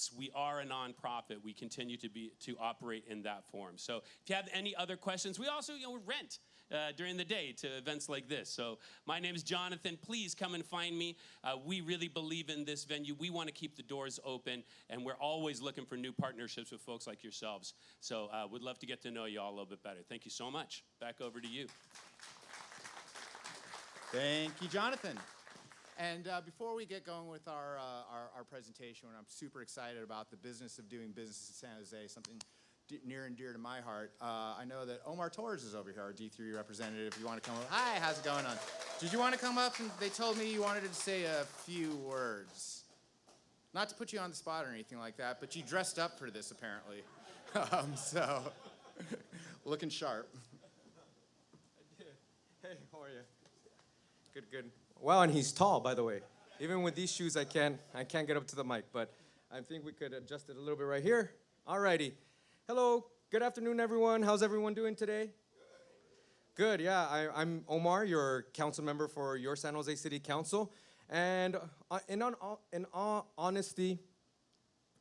since we are a nonprofit, we continue to operate in that form. So if you have any other questions, we also rent during the day to events like this. So my name is Jonathan. Please come and find me. We really believe in this venue. We want to keep the doors open, and we're always looking for new partnerships with folks like yourselves. So we'd love to get to know you all a little bit better. Thank you so much. Back over to you. Thank you, Jonathan. And before we get going with our presentation, I'm super excited about the business of doing business in San Jose, something near and dear to my heart. I know that Omar Torres is over here, our D3 representative. If you want to come up. Hi, how's it going on? Did you want to come up? And they told me you wanted to say a few words. Not to put you on the spot or anything like that, but you dressed up for this, apparently. So, looking sharp. I did. Hey, how are you? Good, good. Wow, and he's tall, by the way. Even with these shoes, I can't get up to the mic, but I think we could adjust it a little bit right here. All righty. Hello, good afternoon, everyone. How's everyone doing today? Good, yeah. I'm Omar, your council member for your San Jose City Council. And in all honesty,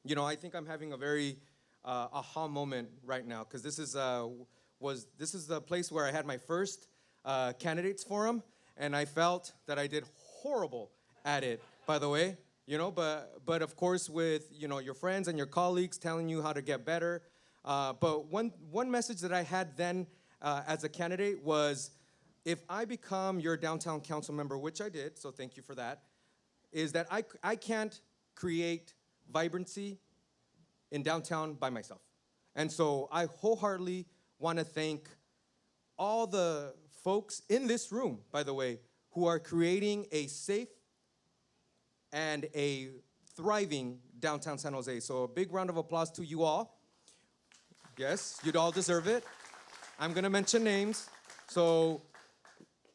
I think I'm having a very aha moment right now, because this is the place where I had my first candidates forum, and I felt that I did horrible at it, by the way, but of course with, your friends and your colleagues telling you how to get better. But one message that I had then as a candidate was, if I become your downtown council member, which I did, so thank you for that, is that I can't create vibrancy in downtown by myself. And so I wholeheartedly want to thank all the folks in this room, by the way, who are creating a safe and a thriving downtown San Jose. So a big round of applause to you all. Yes, you'd all deserve it. I'm gonna mention names. So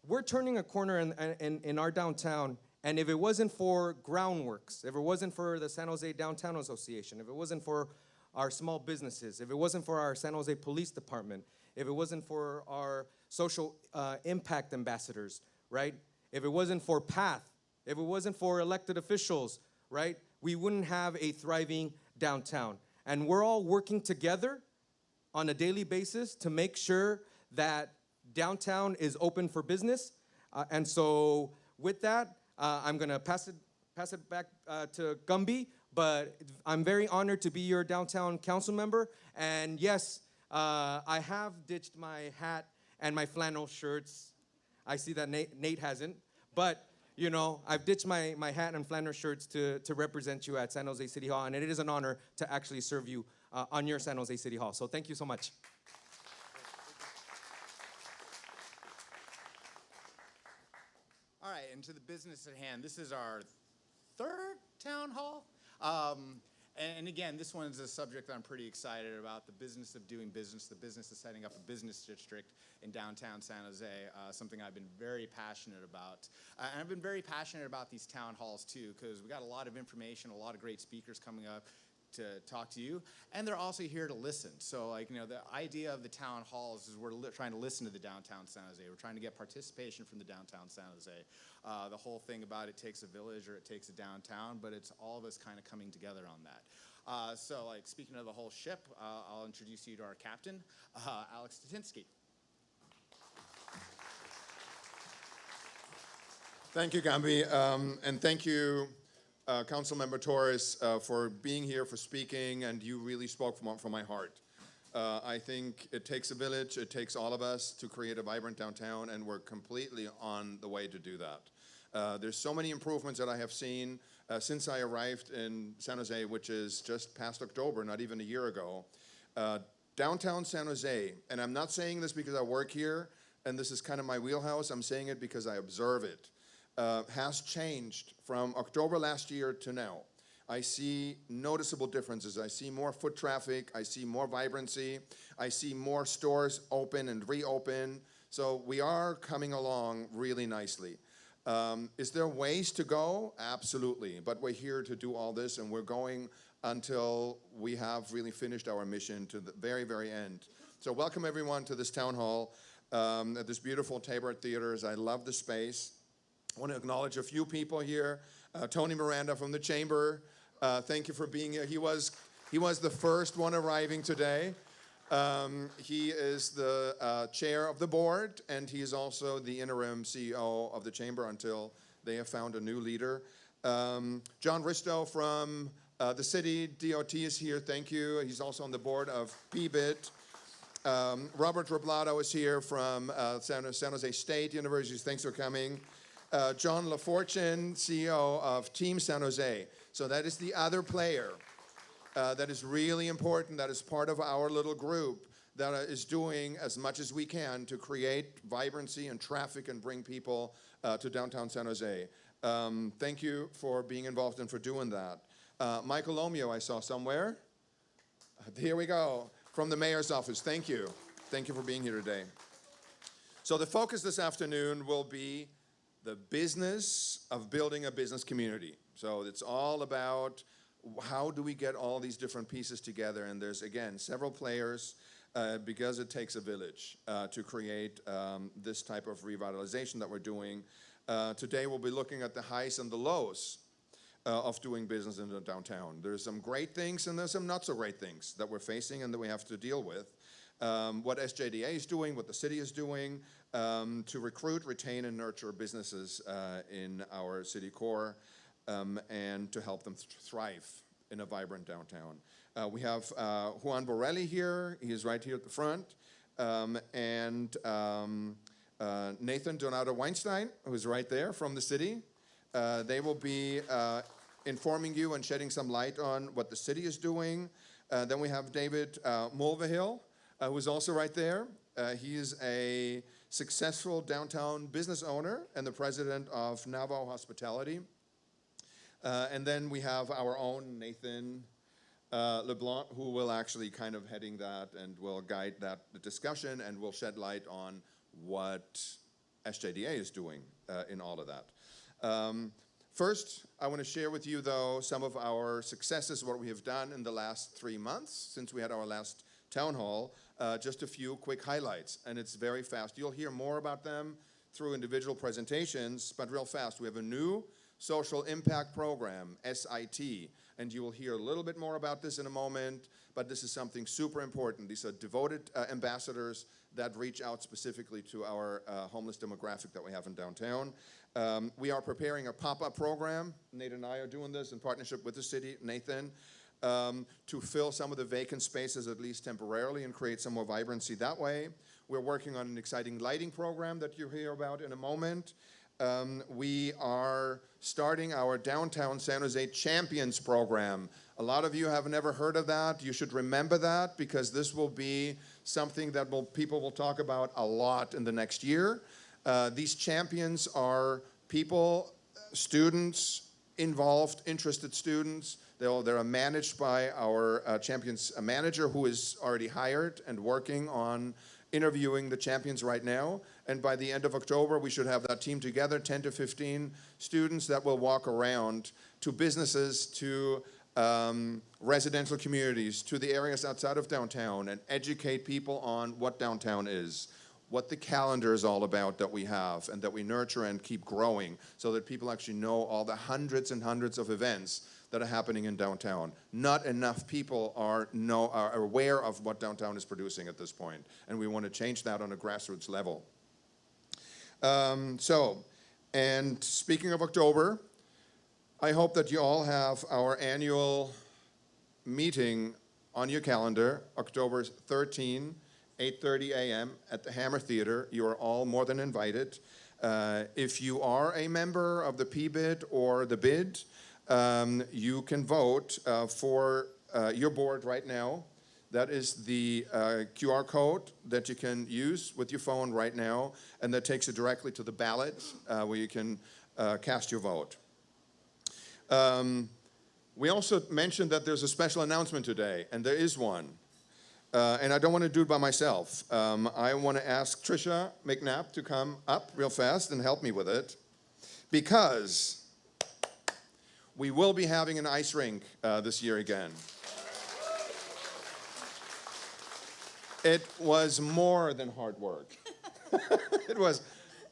we're turning a corner in our downtown, and if it wasn't for Groundworks, if it wasn't for the San Jose Downtown Association, if it wasn't for our small businesses, if it wasn't for our San Jose Police Department, if it wasn't for our social impact ambassadors, right? If it wasn't for PATH, if it wasn't for elected officials, right? We wouldn't have a thriving downtown. And we're all working together on a daily basis to make sure that downtown is open for business. And so with that, I'm gonna pass it back to Gumby, but I'm very honored to be your downtown council member. And yes, I have ditched my hat and my flannel shirts. I see that Nate hasn't, but I've ditched my hat and flannel shirts to represent you at San Jose City Hall, and it is an honor to actually serve you on your San Jose City Hall. So thank you so much. All right, and to the business at hand, this is our third town hall. And again, this one is a subject that I'm pretty excited about, the business of doing business, the business of setting up a business district in downtown San Jose, something I've been very passionate about. And I've been very passionate about these town halls too, because we got a lot of information, a lot of great speakers coming up to talk to you, and they're also here to listen. So the idea of the town halls is we're trying to listen to the downtown San Jose. We're trying to get participation from the downtown San Jose. The whole thing about it takes a village or it takes a downtown, but it's all of us kind of coming together on that. So speaking of the whole ship, I'll introduce you to our captain, Alex Tatinsky. Thank you, Gambi, and thank you, Councilmember Torres, for being here, for speaking, and you really spoke from my heart. I think it takes a village, it takes all of us to create a vibrant downtown, and we're completely on the way to do that. There's so many improvements that I have seen since I arrived in San Jose, which is just past October, not even a year ago. Downtown San Jose, and I'm not saying this because I work here, and this is kind of my wheelhouse, I'm saying it because I observe it. Has changed from October last year to now. I see noticeable differences. I see more foot traffic, I see more vibrancy, I see more stores open and reopen. So we are coming along really nicely. Is there ways to go? Absolutely, but we're here to do all this, and we're going until we have really finished our mission to the very, very end. So welcome everyone to this town hall at this beautiful Tabor Theaters. I love the space. I want to acknowledge a few people here. Tony Miranda from the Chamber, Thank you for being here. He was the first one arriving today. He is the chair of the board, and he is also the interim CEO of the chamber until they have found a new leader. John Risto from the city DOT is here. Thank you. He's also on the board of PBIT. Robert Roblato is here from San Jose State University. Thanks for coming. John LaFortune, CEO of Team San Jose. So that is the other player that is really important, that is part of our little group that is doing as much as we can to create vibrancy and traffic and bring people to downtown San Jose. Thank you for being involved and for doing that. Michael Lomio, I saw somewhere. Here we go, from the mayor's office. Thank you. Thank you for being here today. So the focus this afternoon will be the business of building a business community. So it's all about how do we get all these different pieces together, and there's, again, several players because it takes a village to create this type of revitalization that we're doing. Today we'll be looking at the highs and the lows of doing business in the downtown. There's some great things and there's some not so great things that we're facing and that we have to deal with. What SJDA is doing, what the city is doing to recruit, retain, and nurture businesses in our city core and to help them thrive in a vibrant downtown. We have Juan Borelli here. He is right here at the front. And Nathan Donato Weinstein, who is right there from the city. They will be informing you and shedding some light on what the city is doing. Then we have David Mulvihill, who is also right there. He is a successful downtown business owner and the president of Navajo Hospitality. And then we have our own Nathan LeBlanc, who will actually kind of heading that and will guide that discussion and will shed light on what SJDA is doing in all of that. First, I want to share with you, though, some of our successes, what we have done in the last 3 months since we had our last town hall. Just a few quick highlights, and it's very fast. You'll hear more about them through individual presentations, but real fast. We have a new social impact program, SIT, and you will hear a little bit more about this in a moment, but this is something super important. These are devoted ambassadors that reach out specifically to our homeless demographic that we have in downtown. We are preparing a pop-up program. Nate and I are doing this in partnership with the city, Nathan, to fill some of the vacant spaces, at least temporarily, and create some more vibrancy that way. We're working on an exciting lighting program that you'll hear about in a moment. We are starting our Downtown San Jose Champions program. A lot of you have never heard of that. You should remember that because this will be something that people will talk about a lot in the next year. These champions are people, students, involved, interested students. They're managed by our champions manager who is already hired and working on interviewing the champions right now. And by the end of October, we should have that team together, 10 to 15 students that will walk around to businesses, to residential communities, to the areas outside of downtown and educate people on what downtown is, what the calendar is all about that we have and that we nurture and keep growing so that people actually know all the hundreds and hundreds of events that are happening in downtown. Not enough people are aware of what downtown is producing at this point, and we want to change that on a grassroots level. And speaking of October, I hope that you all have our annual meeting on your calendar, October 13, 8:30 a.m. at the Hammer Theater. You are all more than invited. If you are a member of the PBID or the BID, you can vote for your board right now. That is the QR code that you can use with your phone right now, and that takes you directly to the ballot where you can cast your vote. We also mentioned that there's a special announcement today, and there is one. And I don't want to do it by myself. I want to ask Tricia McNabb to come up real fast and help me with it, because we will be having an ice rink this year again. It was more than hard work. It was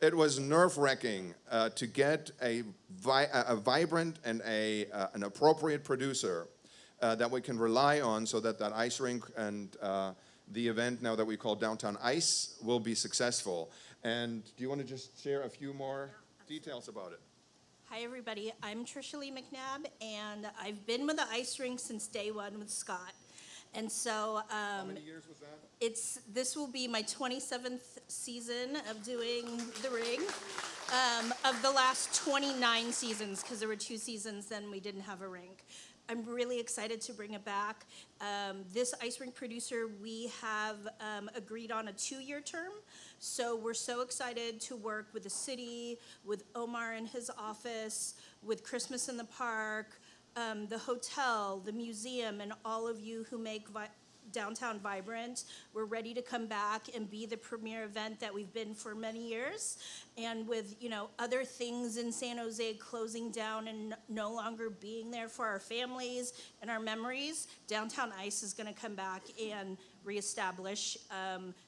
it was nerve-wracking to get a vibrant and an appropriate producer that we can rely on so that that ice rink and the event now that we call Downtown Ice will be successful. And do you want to just share a few more details about it? Hi, everybody. I'm Trisha Lee McNabb, and I've been with the ice rink since day one with Scott. And so How many years was that? this will be my 27th season of doing the ring. Of the last 29 seasons, because there were 2 seasons then we didn't have a rink. I'm really excited to bring it back. This ice rink producer, we have agreed on a 2-year term. So we're so excited to work with the city, with Omar and his office, with Christmas in the Park, the hotel, the museum, and all of you who make downtown vibrant. We're ready to come back and be the premier event that we've been for many years. And with, other things in San Jose closing down and no longer being there for our families and our memories, Downtown Ice is gonna come back and reestablish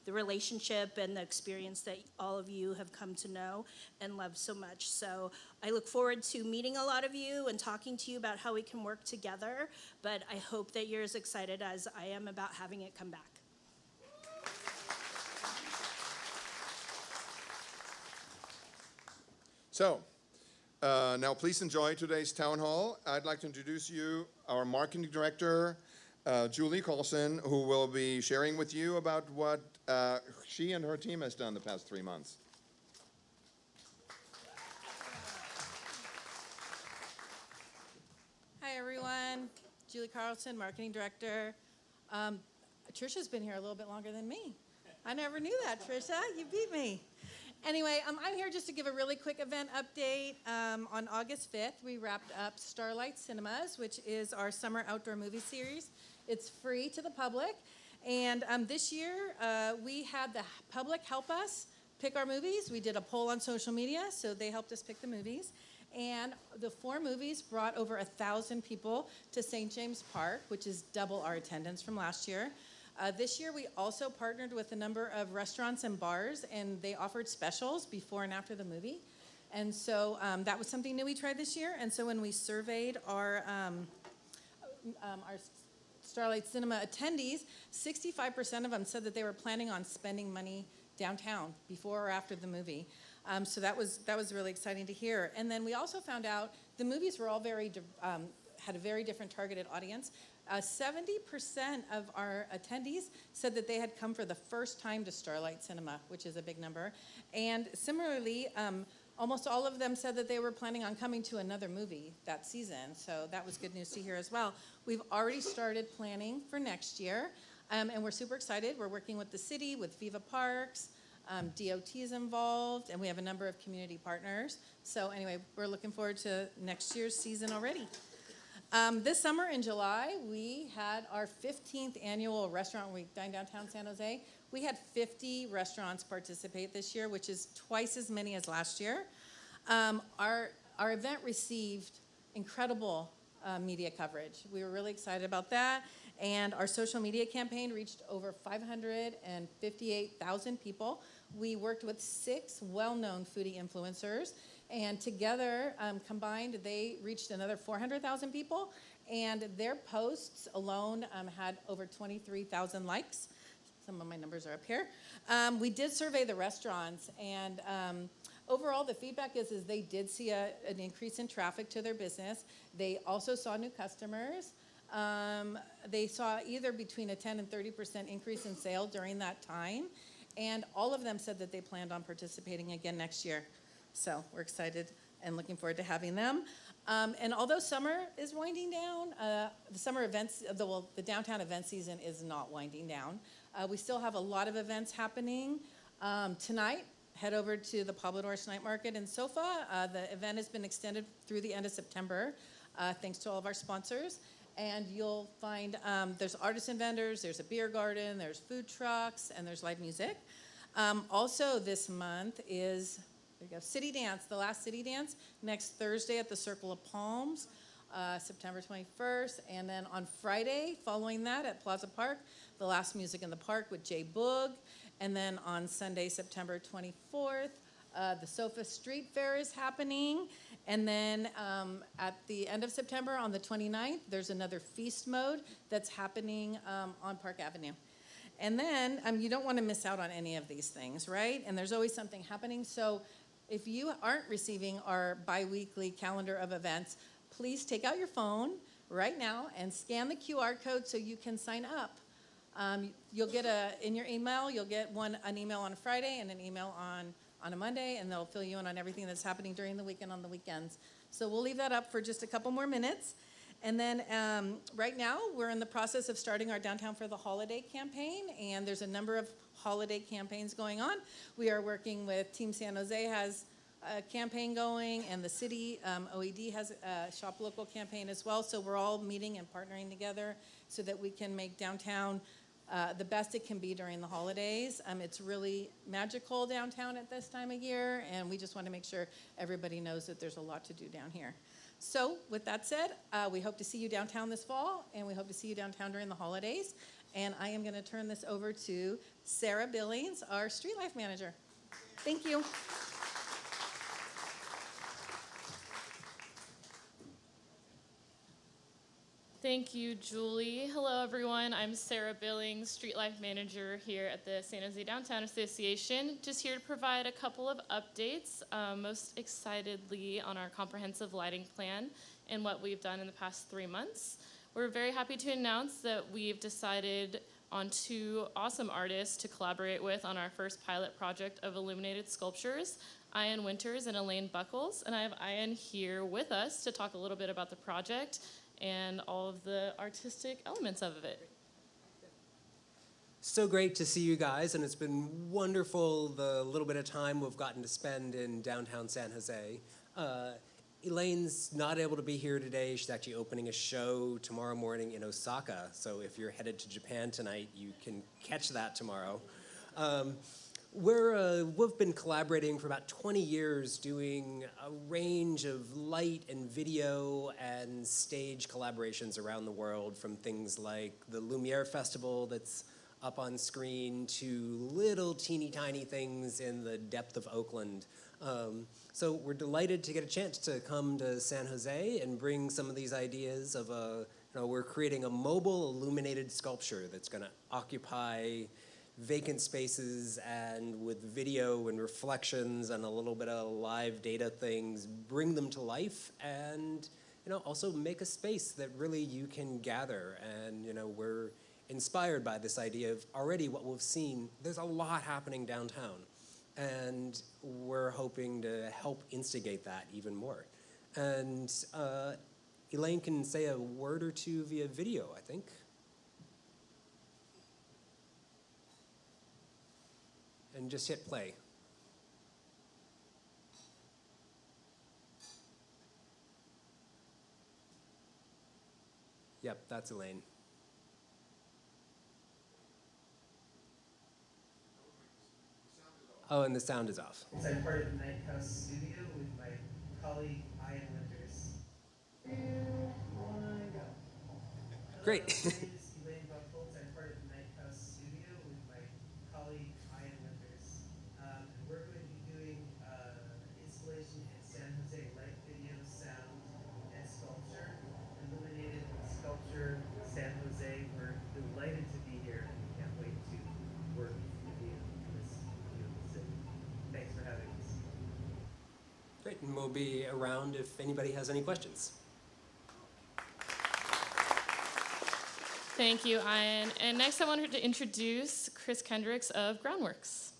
the relationship and the experience that all of you have come to know and love so much. So I look forward to meeting a lot of you and talking to you about how we can work together, but I hope that you're as excited as I am about having it come back. So, now please enjoy today's town hall. I'd like to introduce you our marketing director, Julie Colson, who will be sharing with you about what she and her team has done the past 3 months. Hi, everyone. Julie Carlson, Marketing Director. Trisha's been here a little bit longer than me. I never knew that, Trisha. You beat me. Anyway, I'm here just to give a really quick event update. On August 5th, we wrapped up Starlight Cinemas, which is our summer outdoor movie series. It's free to the public. And this year, we had the public help us pick our movies. We did a poll on social media, so they helped us pick the movies. And the 4 movies brought over 1,000 people to St. James Park, which is double our attendance from last year. This year, we also partnered with a number of restaurants and bars, and they offered specials before and after the movie. And so that was something new we tried this year. And so when we surveyed our Starlight Cinema attendees, 65% of them said that they were planning on spending money downtown before or after the movie. So that was really exciting to hear. And then we also found out the movies were all had a very different targeted audience. 70% of our attendees said that they had come for the first time to Starlight Cinema, which is a big number. And similarly, almost all of them said that they were planning on coming to another movie that season. So that was good news to hear as well. We've already started planning for next year, and we're super excited. We're working with the city, with Viva Parks. DOT is involved, and we have a number of community partners. So anyway, we're looking forward to next year's season already. This summer in July, we had our 15th annual Restaurant Week downtown San Jose. We had 50 restaurants participate this year, which is twice as many as last year. Our event received incredible media coverage. We were really excited about that. And our social media campaign reached over 558,000 people. We worked with 6 well-known foodie influencers, and together, combined, they reached another 400,000 people, and their posts alone had over 23,000 likes. Some of my numbers are up here. We did survey the restaurants, and overall, the feedback is they did see an increase in traffic to their business. They also saw new customers. They saw either between a 10 and 30% increase in sale during that time, and all of them said that they planned on participating again next year. So we're excited and looking forward to having them. And although summer is winding down, the summer events, the downtown event season is not winding down. We still have a lot of events happening. Tonight, head over to the Pablo Doris Night Market in SoFa. The event has been extended through the end of September, thanks to all of our sponsors. And you'll find there's artisan vendors, there's a beer garden, there's food trucks, and there's live music. Also this month is City Dance, the last City Dance, next Thursday at the Circle of Palms, September 21st. And then on Friday, following that at Plaza Park, the last Music in the Park with Jay Boog. And then on Sunday, September 24th, The Sofa Street Fair is happening. And then at the end of September, on the 29th, there's another feast mode that's happening on Park Avenue. And then you don't want to miss out on any of these things, right? And there's always something happening. So if you aren't receiving our bi-weekly calendar of events, please take out your phone right now and scan the QR code so you can sign up. You'll get in your email, you'll get an email on a Friday and an email on a Monday, and they'll fill you in on everything that's happening during the week and on the weekends. So we'll leave that up for just a couple more minutes. And then right now, we're in the process of starting our Downtown for the Holiday campaign, and there's a number of holiday campaigns going on. We are working with Team San Jose has a campaign going, and the city, OED has a Shop Local campaign as well. So we're all meeting and partnering together so that we can make downtown the best it can be during the holidays. It's really magical downtown at this time of year, and we just want to make sure everybody knows that there's a lot to do down here. So with that said, we hope to see you downtown this fall, and we hope to see you downtown during the holidays. And I am going to turn this over to Sarah Billings, our Street Life Manager. Thank you. Thank you, Julie. Hello, everyone. I'm Sarah Billings, Street Life Manager here at the San Jose Downtown Association. Just here to provide a couple of updates, most excitedly on our comprehensive lighting plan and what we've done in the past 3 months. We're very happy to announce that we've decided on 2 awesome artists to collaborate with on our first pilot project of illuminated sculptures, Ian Winters and Elaine Buckles. And I have Ian here with us to talk a little bit about the project and all of the artistic elements of it. So great to see you guys, and it's been wonderful the little bit of time we've gotten to spend in downtown San Jose. Elaine's not able to be here today. She's actually opening a show tomorrow morning in Osaka, so if you're headed to Japan tonight, you can catch that tomorrow. We've been collaborating for about 20 years doing a range of light and video and stage collaborations around the world, from things like the Lumiere Festival that's up on screen to little teeny tiny things in the depth of Oakland. So we're delighted to get a chance to come to San Jose and bring some of these ideas of we're creating a mobile illuminated sculpture that's going to occupy vacant spaces, and with video and reflections and a little bit of live data things, bring them to life, and also make a space that really you can gather. And we're inspired by this idea of already what we've seen. There's a lot happening downtown, and we're hoping to help instigate that even more. And Elaine can say a word or two via video, I think. And just hit play. Yep, that's Elaine. Oh, and the sound is off. I'm part of the Night House studio with my colleague Ian Winters. Great. Elaine Buckholz. I'm part of the Night House studio with my colleague Ian Winters. And we're going to be doing installation in San Jose, light, video, sound, and sculpture. Illuminated sculpture, San Jose. We're delighted to be here, and we can't wait to work with you in this beautiful city. Thanks for having us. Great, and we'll be around if anybody has any questions. Thank you, Ian. And next I wanted to introduce Chris Kendricks of Groundworks.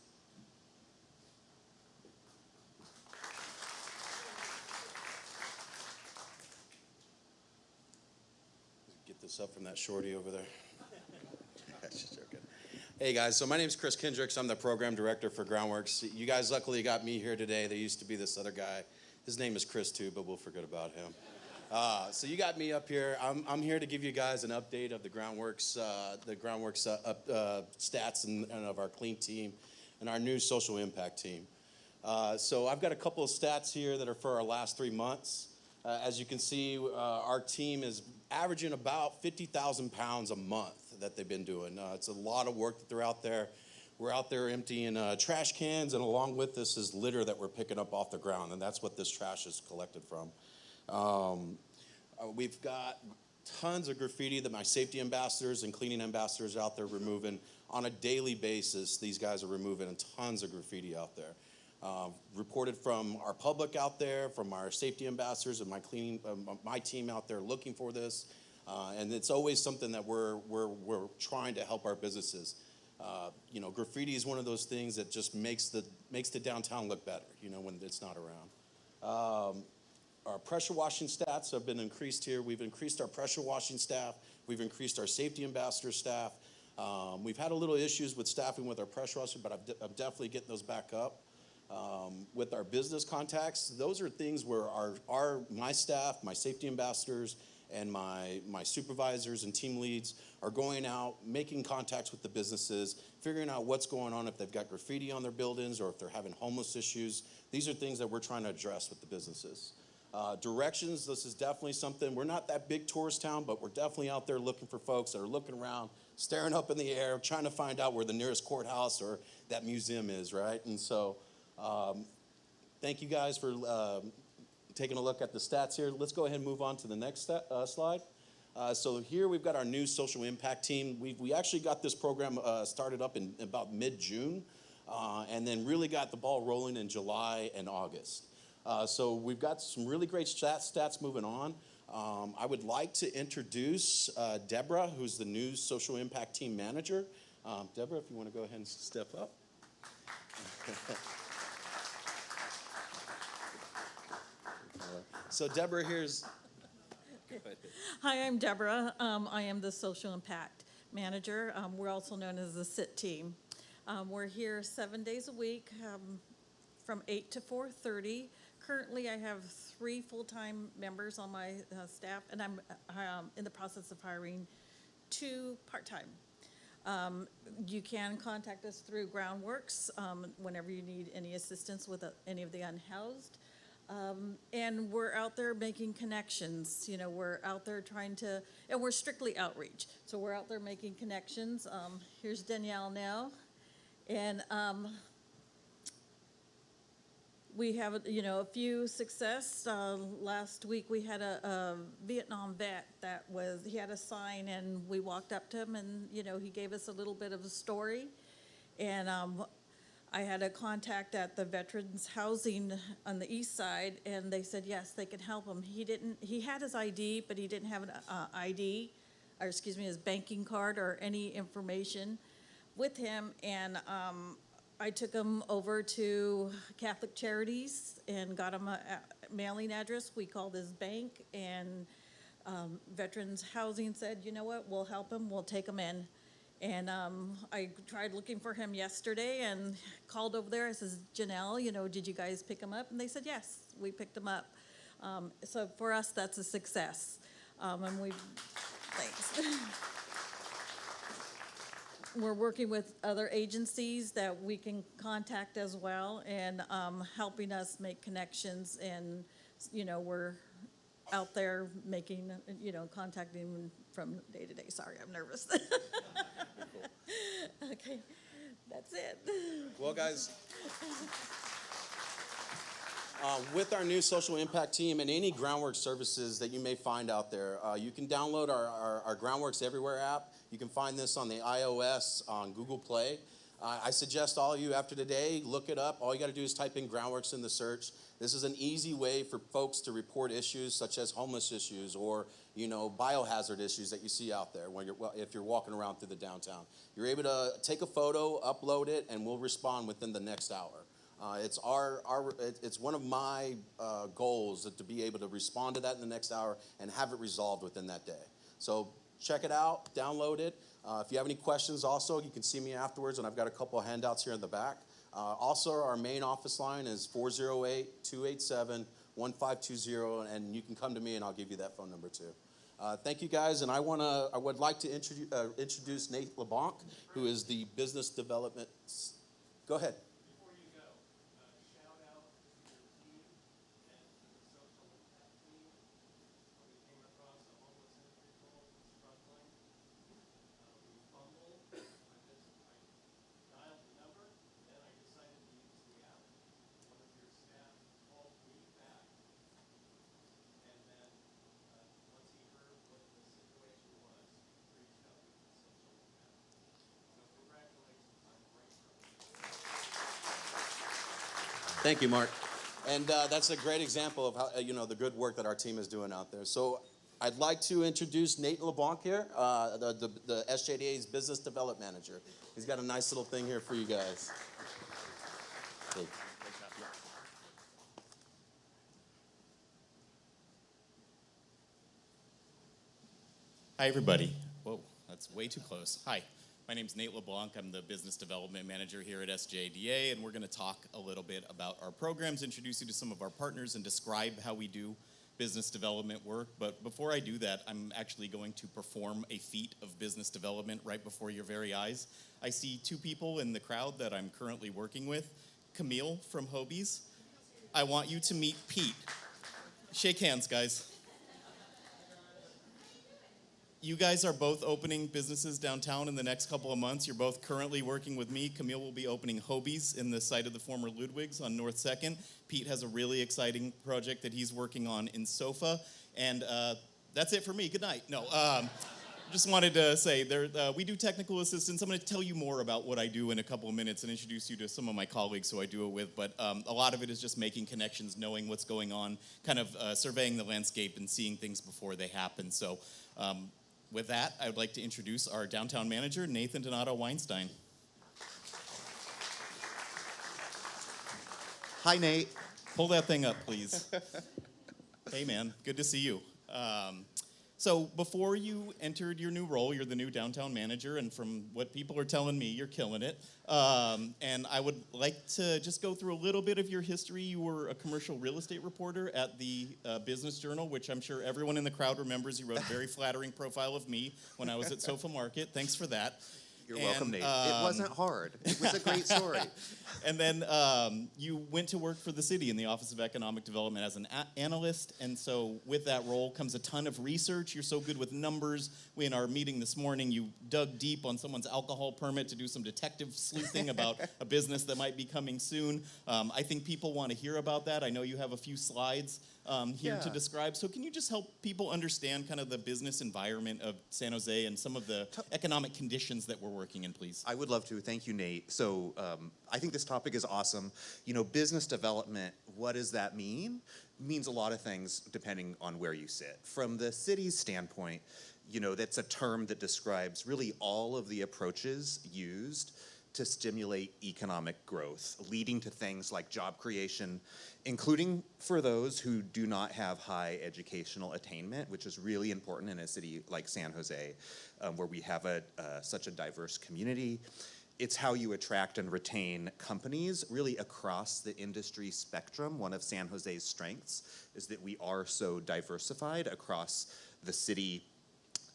Get this up from that shorty over there. Just joking. Hey guys, so my name is Chris Kendricks. I'm the program director for Groundworks. You guys luckily got me here today. There used to be this other guy. His name is Chris too, but we'll forget about him. So you got me up here. I'm here to give you guys an update of the Groundworks stats and of our clean team and our new social impact team. So I've got a couple of stats here that are for our last 3 months. As you can see, our team is averaging about 50,000 pounds a month that they've been doing. It's a lot of work that they're out there. We're out there emptying trash cans, and along with this is litter that we're picking up off the ground, and that's what this trash is collected from. We've got tons of graffiti that my safety ambassadors and cleaning ambassadors out there removing on a daily basis. These guys are removing tons of graffiti out there. Reported from our public out there, from our safety ambassadors and my team out there looking for this. And it's always something that we're trying to help our businesses. You know, graffiti is one of those things that just makes the downtown look better, you know, when it's not around. Our pressure washing stats have been increased here. We've increased our pressure washing staff. We've increased our safety ambassador staff. We've had a little issues with staffing with our pressure washer, but I'm definitely getting those back up. With our business contacts, those are things where my staff, my safety ambassadors, and my supervisors and team leads are going out, making contacts with the businesses, figuring out what's going on, if they've got graffiti on their buildings or if they're having homeless issues. These are things that we're trying to address with the businesses. Directions, this is definitely something. We're not that big tourist town, but we're definitely out there looking for folks that are looking around, staring up in the air, trying to find out where the nearest courthouse or that museum is, right? And so thank you guys for taking a look at the stats here. Let's go ahead and move on to the next slide. So here we've got our new social impact team. We actually got this program started up in about mid-June and then really got the ball rolling in July and August. So we've got some really great stats moving on. I would like to introduce Deborah, who's the new social impact team manager. Deborah, if you want to go ahead and step up. So Deborah, here's... Hi, I'm Deborah. I am the Social Impact Manager. We're also known as the SIT team. We're here 7 days a week from 8 to 4:30. Currently, I have 3 full-time members on my staff, and I'm in the process of hiring 2 part-time. You can contact us through Groundworks whenever you need any assistance with any of the unhoused. And we're out there making connections. You know, we're out there trying to, and we're strictly outreach. So we're out there making connections. Here's Danielle now. And we have, you know, a few success. Last week we had a Vietnam vet he had a sign, and we walked up to him, and, you know, he gave us a little bit of a story. And I had a contact at the Veterans Housing on the east side, and they said, yes, they could help him. He had his ID, but he didn't have an his banking card or any information with him. And I took him over to Catholic Charities and got him a mailing address. We called his bank, and Veterans Housing said, you know what, we'll help him, we'll take him in. And I tried looking for him yesterday and called over there. I says, Janelle, you know, did you guys pick him up? And they said, yes, we picked him up. So for us, that's a success. Thanks. We're working with other agencies that we can contact as well, and helping us make connections. And, you know, we're out there making, you know, contacting from day to day. Sorry, I'm nervous. Okay, that's it. Well, guys, with our new social impact team and any Groundworks services that you may find out there, you can download our Groundworks Everywhere app. You can find this on the iOS, on Google Play. I suggest all of you after today, look it up. All you got to do is type in Groundworks in the search. This is an easy way for folks to report issues such as homeless issues or, you know, biohazard issues that you see out there if you're walking around through the downtown. You're able to take a photo, upload it, and we'll respond within the next hour. It's one of my goals to be able to respond to that in the next hour and have it resolved within that day. So check it out, download it. If you have any questions also, you can see me afterwards, and I've got a couple of handouts here in the back. Also, our main office line is 408-287-1520, and you can come to me and I'll give you that phone number too. Thank you guys, and I would like to introduce Nate LeBlanc, who is the business development. Go ahead. Before you go, shout out to your team and to the social impact team. We came across a homeless individual struggling. We fumbled. I dialed the Thank you, Mark. And that's a great example of how, the good work that our team is doing out there. So I'd like to introduce Nate LeBlanc here, the SJDA's Business Development Manager. He's got a nice little thing here for you guys. Hey. Hi, everybody. Whoa, that's way too close. Hi, my name's Nate LeBlanc. I'm the Business Development Manager here at SJDA, and we're going to talk a little bit about our programs, introduce you to some of our partners, and describe how we do business development work. But before I do that, I'm actually going to perform a feat of business development right before your very eyes. I see two people in the crowd that I'm currently working with. Camille from Hobie's. I want you to meet Pete. Shake hands, guys. You guys are both opening businesses downtown in the next couple of months. You're both currently working with me. Camille will be opening Hobie's in the site of the former Ludwig's on North 2nd. Pete has a really exciting project that he's working on in SOFA. And that's it for me. Good night. No, just wanted to say we do technical assistance. I'm going to tell you more about what I do in a couple of minutes and introduce you to some of my colleagues who I do it with. But a lot of it is just making connections, knowing what's going on, kind of surveying the landscape and seeing things before they happen. So with that, I would like to introduce our downtown manager, Nathan Donato Weinstein. Hi, Nate. Pull that thing up, please. Hey, man, good to see you. So before you entered your new role, you're the new downtown manager, and from what people are telling me, you're killing it. And I would like to just go through a little bit of your history. You were a commercial real estate reporter at the Business Journal, which I'm sure everyone in the crowd remembers. You wrote a very flattering profile of me when I was at SOFA Market. Thanks for that. You're welcome, Nate. It wasn't hard. It was a great story. And then you went to work for the city in the Office of Economic Development as an analyst. And so with that role comes a ton of research. You're so good with numbers. In our meeting this morning, you dug deep on someone's alcohol permit to do some detective sleuthing about a business that might be coming soon. I think people want to hear about that. I know you have a few slides here to describe. So can you just help people understand kind of the business environment of San Jose and some of the economic conditions that we're working in, please? I would love to. Thank you, Nate. So I think this topic is awesome. You know, business development, what does that mean? It means a lot of things depending on where you sit. From the city's standpoint, you know, that's a term that describes really all of the approaches used to stimulate economic growth, leading to things like job creation, including for those who do not have high educational attainment, which is really important in a city like San Jose, where we have such a diverse community. It's how you attract and retain companies really across the industry spectrum. One of San Jose's strengths is that we are so diversified across the city.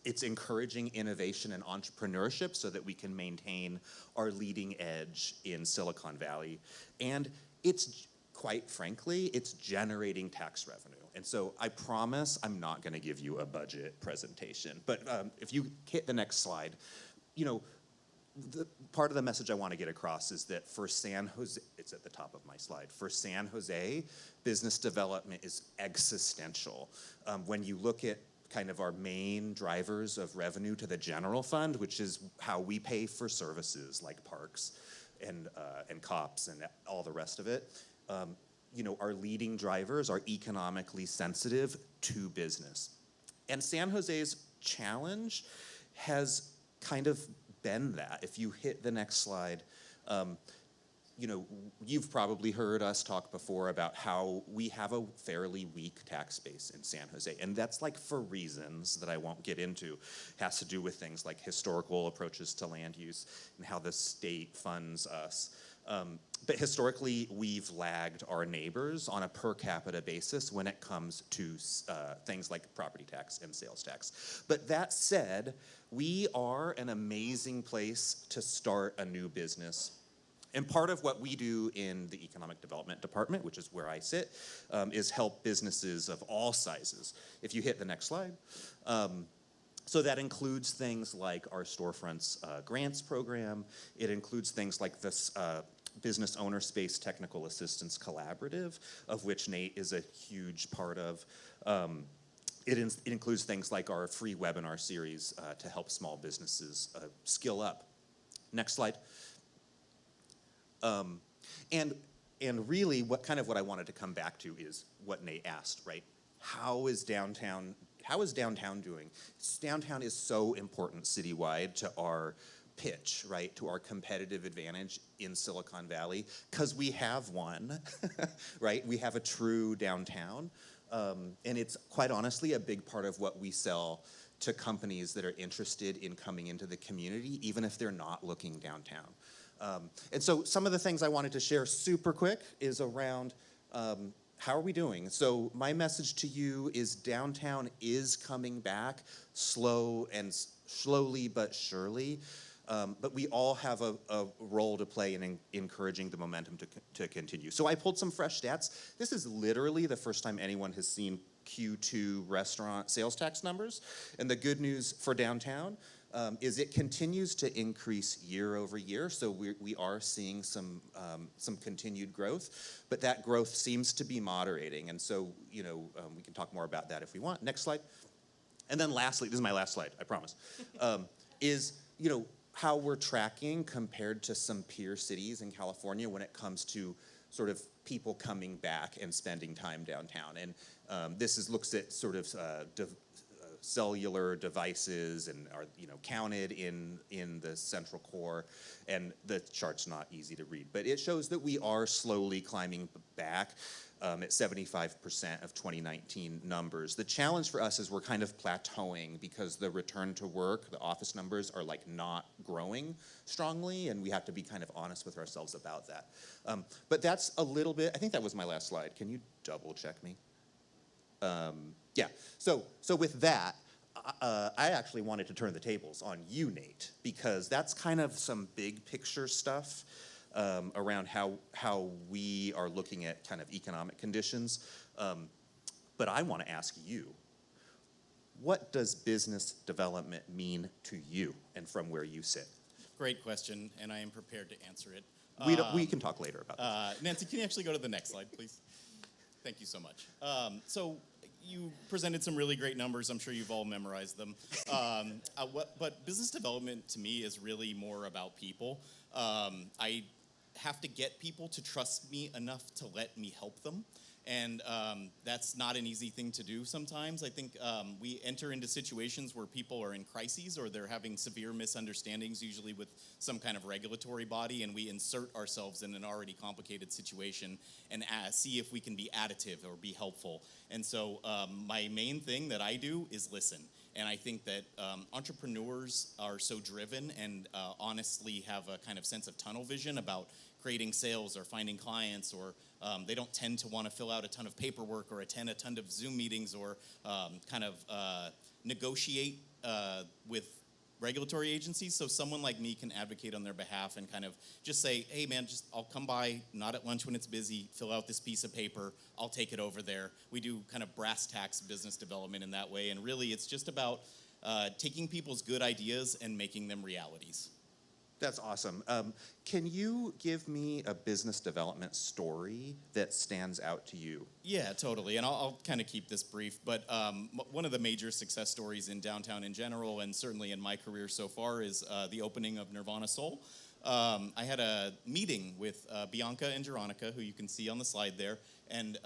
It's encouraging innovation and entrepreneurship so that we can maintain our leading edge in Silicon Valley. And it's, quite frankly, it's generating tax revenue. And so I promise I'm not gonna give you a budget presentation. But if you hit the next slide, you know, the part of the message I want to get across is that for San Jose, it's at the top of my slide, for San Jose, business development is existential. When you look at kind of our main drivers of revenue to the general fund, which is how we pay for services like parks and cops and all the rest of it, you know, our leading drivers are economically sensitive to business. And San Jose's challenge has kind of been that. If you hit the next slide, you know, you've probably heard us talk before about how we have a fairly weak tax base in San Jose. And that's like for reasons that I won't get into. It has to do with things like historical approaches to land use and how the state funds us. But historically, we've lagged our neighbors on a per capita basis when it comes to things like property tax and sales tax. But that said, we are an amazing place to start a new business. And part of what we do in the Economic Development Department, which is where I sit, is help businesses of all sizes. If you hit the next slide. So that includes things like our Storefronts grants program. It includes things like this Business Owner Space Technical Assistance Collaborative, of which Nate is a huge part of. It includes things like our free webinar series to help small businesses skill up. Next slide. And And really, what I wanted to come back to is what Nate asked, right? How is downtown doing? Downtown is so important citywide to our pitch, right? To our competitive advantage in Silicon Valley, because we have one, right? We have a true downtown. And it's quite honestly a big part of what we sell to companies that are interested in coming into the community, even if they're not looking downtown. And so some of the things I wanted to share super quick is around how are we doing? So my message to you is downtown is coming back slowly but surely. But we all have a role to play in encouraging the momentum to continue. So I pulled some fresh stats. This is literally the first time anyone has seen Q2 restaurant sales tax numbers. And the good news for downtown is it continues to increase year over year. So we are seeing some continued growth, but that growth seems to be moderating. And so, we can talk more about that if we want. Next slide. And then lastly, this is my last slide, I promise, is, how we're tracking compared to some peer cities in California when it comes to sort of people coming back and spending time downtown. And this looks at sort of cellular devices and are counted in the central core, and the chart's not easy to read, but it shows that we are slowly climbing back at 75% of 2019 numbers. The challenge for us is we're kind of plateauing because the return to work, the office numbers are not growing strongly, and we have to be kind of honest with ourselves about that. But that's a little bit, I think that was my last slide. Can you double check me? Yeah, so with that, I actually wanted to turn the tables on you, Nate, because that's kind of some big picture stuff around how we are looking at kind of economic conditions. But I want to ask you, what does business development mean to you and from where you sit? Great question, and I am prepared to answer it. We can talk later about this. Nancy, can you actually go to the next slide, please? Thank you so much. So you presented some really great numbers. I'm sure you've all memorized them. But business development to me is really more about people. I have to get people to trust me enough to let me help them. And that's not an easy thing to do sometimes. I think we enter into situations where people are in crises or they're having severe misunderstandings, usually with some kind of regulatory body, and we insert ourselves in an already complicated situation and see if we can be additive or be helpful. And so my main thing that I do is listen. And I think that entrepreneurs are so driven and honestly have a kind of sense of tunnel vision about creating sales or finding clients, or they don't tend to want to fill out a ton of paperwork or attend a ton of Zoom meetings or negotiate with regulatory agencies. So someone like me can advocate on their behalf and kind of just say, hey man, I'll come by, not at lunch when it's busy, fill out this piece of paper, I'll take it over there. We do kind of brass tacks business development in that way, and really it's just about taking people's good ideas and making them realities. That's awesome. Can you give me a business development story that stands out to you? Yeah, totally. And I'll kind of keep this brief. But one of the major success stories in downtown in general, and certainly in my career so far, is the opening of Nirvana Soul. I had a meeting with Bianca and Jeronica, who you can see on the slide there. And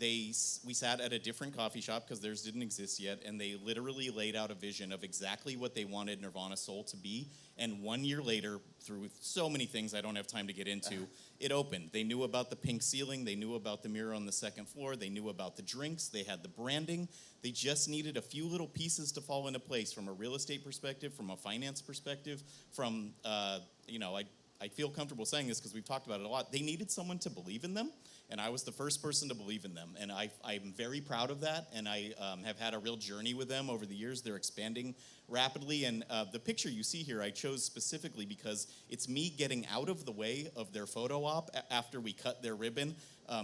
we sat at a different coffee shop because theirs didn't exist yet, and they literally laid out a vision of exactly what they wanted Nirvana Soul to be. And 1 year later, through so many things I don't have time to get into, it opened. They knew about the pink ceiling, they knew about the mirror on the second floor, they knew about the drinks, they had the branding. They just needed a few little pieces to fall into place from a real estate perspective, from a finance perspective, from, I feel comfortable saying this because we've talked about it a lot. They needed someone to believe in them, and I was the first person to believe in them. And I'm very proud of that, and I have had a real journey with them over the years. They're expanding rapidly, and the picture you see here I chose specifically because it's me getting out of the way of their photo op after we cut their ribbon.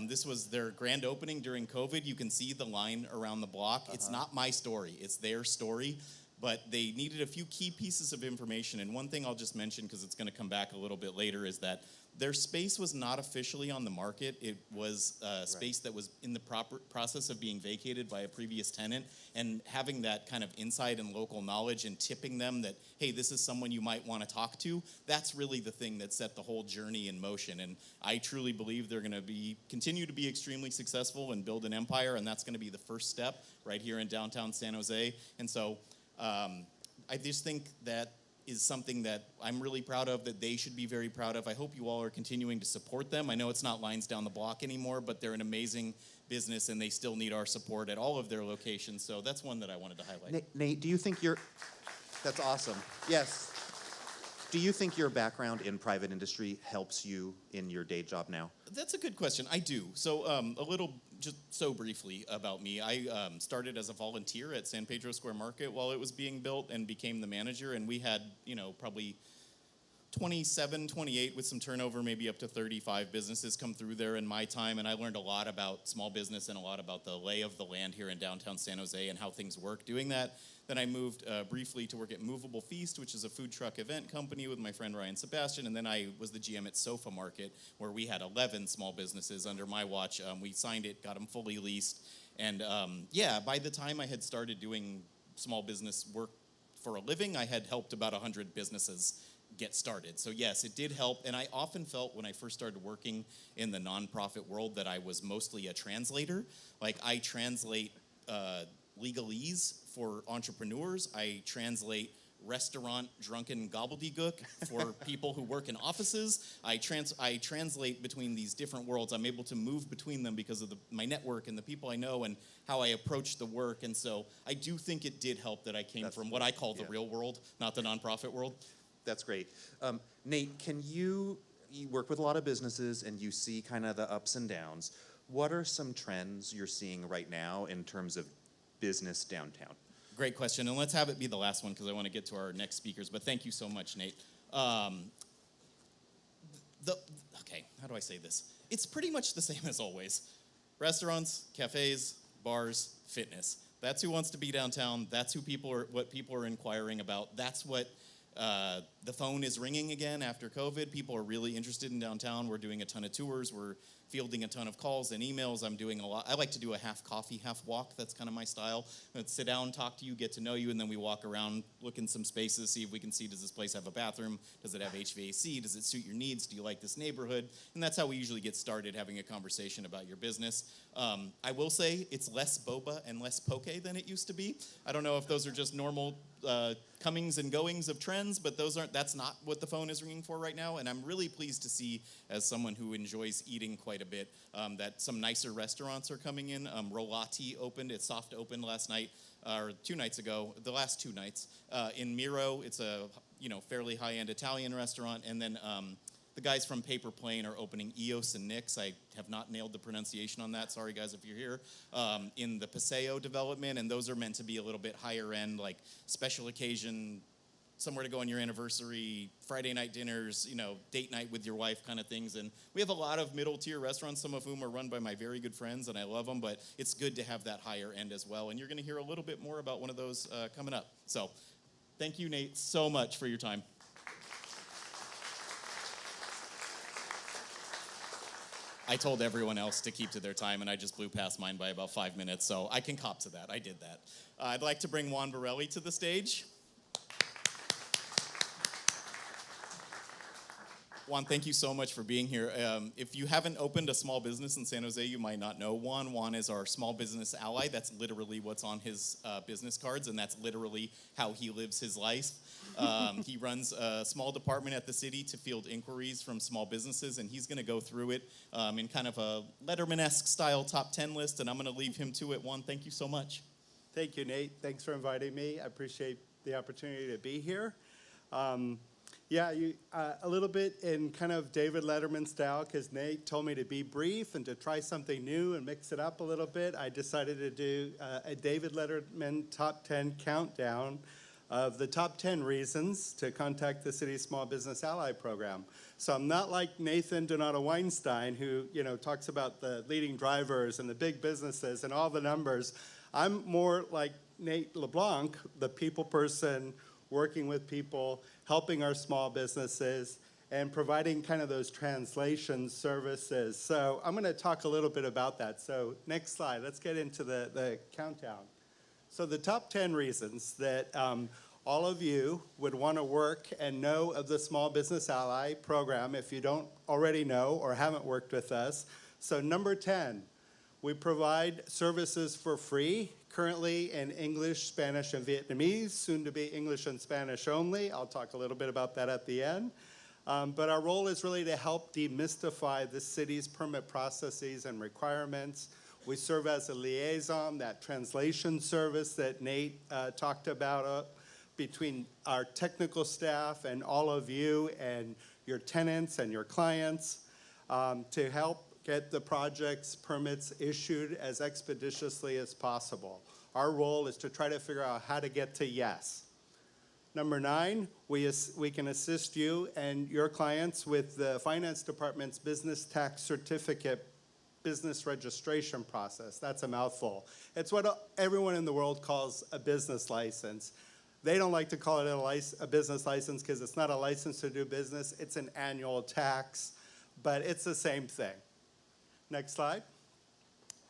This was their grand opening during COVID. You can see the line around the block. It's not my story, it's their story. but they needed a few key pieces of information. And one thing I'll just mention, because it's going to come back a little bit later, is that their space was not officially on the market. It was a space that was in the proper process of being vacated by a previous tenant, and having that kind of inside and local knowledge and tipping them that, hey, this is someone you might want to talk to, that's really the thing that set the whole journey in motion. And I truly believe they're going to continue to be extremely successful and build an empire, and that's going to be the first step right here in downtown San Jose. And so I just think that is something that I'm really proud of, that they should be very proud of. I hope you all are continuing to support them. I know it's not Lines Down the Block anymore, but they're an amazing business and they still need our support at all of their locations. So that's one that I wanted to highlight. Nate, do you think that's awesome. Yes. Do you think your background in private industry helps you in your day job now? That's a good question. I do. So a little, just so briefly about me. I started as a volunteer at San Pedro Square Market while it was being built and became the manager. And we had, probably 27, 28 with some turnover, maybe up to 35 businesses come through there in my time. And I learned a lot about small business and a lot about the lay of the land here in downtown San Jose and how things work doing that. Then I moved briefly to work at Movable Feast, which is a food truck event company with my friend Ryan Sebastian. And then I was the GM at Sofa Market, where we had 11 small businesses under my watch. We signed it, got them fully leased. And by the time I had started doing small business work for a living, I had helped about 100 businesses get started. So yes, it did help. And I often felt when I first started working in the nonprofit world that I was mostly a translator. Like I translate legalese for entrepreneurs. I translate restaurant drunken gobbledygook for people who work in offices. I translate between these different worlds. I'm able to move between them because of my network and the people I know and how I approach the work. And so I do think it did help that I came from what I call the real world, not the nonprofit world. That's great. Nate, you work with a lot of businesses and you see kind of the ups and downs. What are some trends you're seeing right now in terms of business downtown? Great question, and let's have it be the last one because I want to get to our next speakers, but thank you so much, Nate. Okay, how do I say this? It's pretty much the same as always. Restaurants, cafes, bars, fitness. That's who wants to be downtown. That's what people are inquiring about. That's what the phone is ringing again after COVID. People are really interested in downtown. We're doing a ton of tours. We're fielding a ton of calls and emails. I'm doing a lot. I like to do a half coffee, half walk. That's kind of my style. Let's sit down, talk to you, get to know you, and then we walk around, look in some spaces, see if we can see, does this place have a bathroom? Does it have HVAC? Does it suit your needs? Do you like this neighborhood? And that's how we usually get started having a conversation about your business. I will say it's less boba and less poke than it used to be. I don't know if those are just normal comings and goings of trends, but that's not what the phone is ringing for right now. And I'm really pleased to see, as someone who enjoys eating quite a bit, that some nicer restaurants are coming in. Rolati opened, it soft opened last night, or 2 nights ago, the last 2 nights. In Miro, it's a fairly high-end Italian restaurant, and then the guys from Paper Plane are opening Eos and Nix. I have not nailed the pronunciation on that. Sorry, guys, if you're here. In the Paseo development, and those are meant to be a little bit higher end, like special occasion, somewhere to go on your anniversary, Friday night dinners, date night with your wife kind of things. And we have a lot of middle tier restaurants, some of whom are run by my very good friends, and I love them, but it's good to have that higher end as well. And you're going to hear a little bit more about one of those coming up. So thank you, Nate, so much for your time. I told everyone else to keep to their time, and I just blew past mine by about 5 minutes, so I can cop to that. I did that. I'd like to bring Juan Borelli to the stage. Juan, thank you so much for being here. If you haven't opened a small business in San Jose, you might not know Juan. Juan is our small business ally. That's literally what's on his business cards, and that's literally how he lives his life. He runs a small department at the city to field inquiries from small businesses, and he's going to go through it in kind of a Letterman-esque style top 10 list, and I'm going to leave him to it. Juan, thank you so much. Thank you, Nate. Thanks for inviting me. I appreciate the opportunity to be here. A little bit in kind of David Letterman style, because Nate told me to be brief and to try something new and mix it up a little bit. I decided to do a David Letterman top 10 countdown of the top 10 reasons to contact the City Small Business Ally Program. So I'm not like Nathan Donato Weinstein, who talks about the leading drivers and the big businesses and all the numbers. I'm more like Nate LeBlanc, the people person, working with people, helping our small businesses, and providing kind of those translation services. So I'm going to talk a little bit about that. So next slide, let's get into the countdown. So the top 10 reasons that all of you would want to work and know of the Small Business Ally program if you don't already know or haven't worked with us. So number 10, we provide services for free, currently in English, Spanish, and Vietnamese, soon to be English and Spanish only. I'll talk a little bit about that at the end. But our role is really to help demystify the city's permit processes and requirements. We serve as a liaison, that translation service that Nate talked about between our technical staff and all of you and your tenants and your clients to help get the project's permits issued as expeditiously as possible. Our role is to try to figure out how to get to yes. Number 9, we can assist you and your clients with the Finance Department's Business Tax Certificate business registration process. That's a mouthful. It's what everyone in the world calls a business license. They don't like to call it a business license because it's not a license to do business. It's an annual tax, but it's the same thing. Next slide.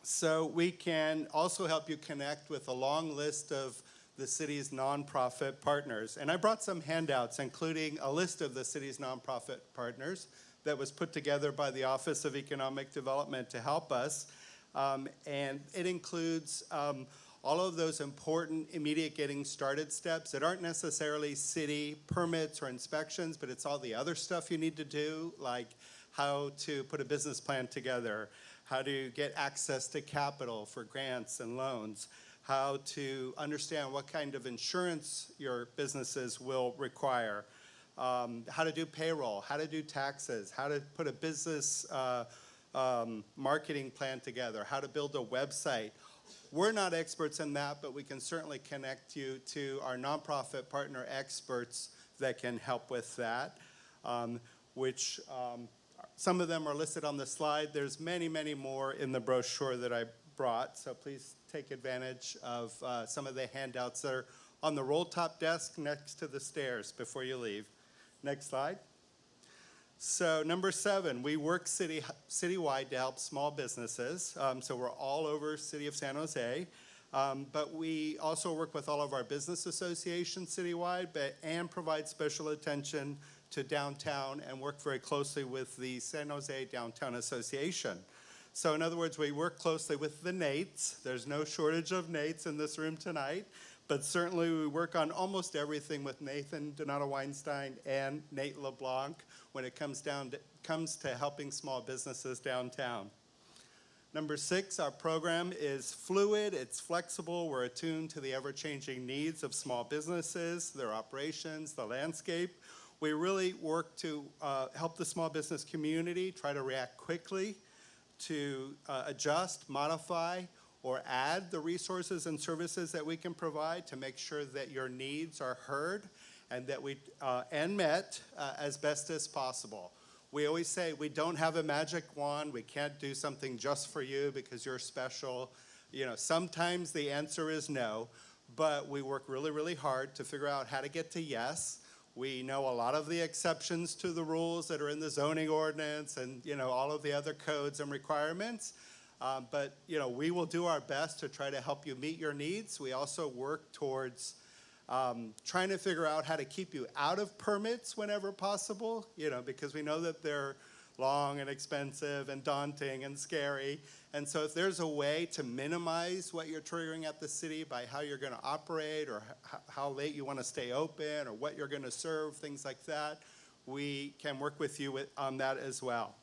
So we can also help you connect with a long list of the city's nonprofit partners. And I brought some handouts, including a list of the city's nonprofit partners that was put together by the Office of Economic Development to help us. And it includes all of those important immediate getting started steps that aren't necessarily city permits or inspections, but it's all the other stuff you need to do, like how to put a business plan together, how to get access to capital for grants and loans, how to understand what kind of insurance your businesses will require, how to do payroll, how to do taxes, how to put a business marketing plan together, how to build a website. We're not experts in that, but we can certainly connect you to our nonprofit partner experts that can help with that, which some of them are listed on the slide. There's many, many more in the brochure that I brought, so please take advantage of some of the handouts that are on the roll-top desk next to the stairs before you leave. Next slide. So number 7, we work citywide to help small businesses. So we're all over City of San Jose, but we also work with all of our business associations citywide and provide special attention to downtown and work very closely with the San Jose Downtown Association. So in other words, we work closely with the Nates. There's no shortage of Nates in this room tonight, but certainly we work on almost everything with Nathan Donato Weinstein and Nate LeBlanc when it comes to helping small businesses downtown. Number 6, our program is fluid, it's flexible, we're attuned to the ever-changing needs of small businesses, their operations, the landscape. We really work to help the small business community try to react quickly to adjust, modify, or add the resources and services that we can provide to make sure that your needs are heard and that and met as best as possible. We always say we don't have a magic wand. We can't do something just for you because you're special. You know, sometimes the answer is no, but we work really, really hard to figure out how to get to yes. We know a lot of the exceptions to the rules that are in the zoning ordinance and, you know, all of the other codes and requirements. But, you know, we will do our best to try to help you meet your needs. We also work towards trying to figure out how to keep you out of permits whenever possible, you know, because we know that they're long and expensive and daunting and scary. And so if there's a way to minimize what you're triggering at the city by how you're going to operate or how late you want to stay open or what you're going to serve, things like that, we can work with you on that as well.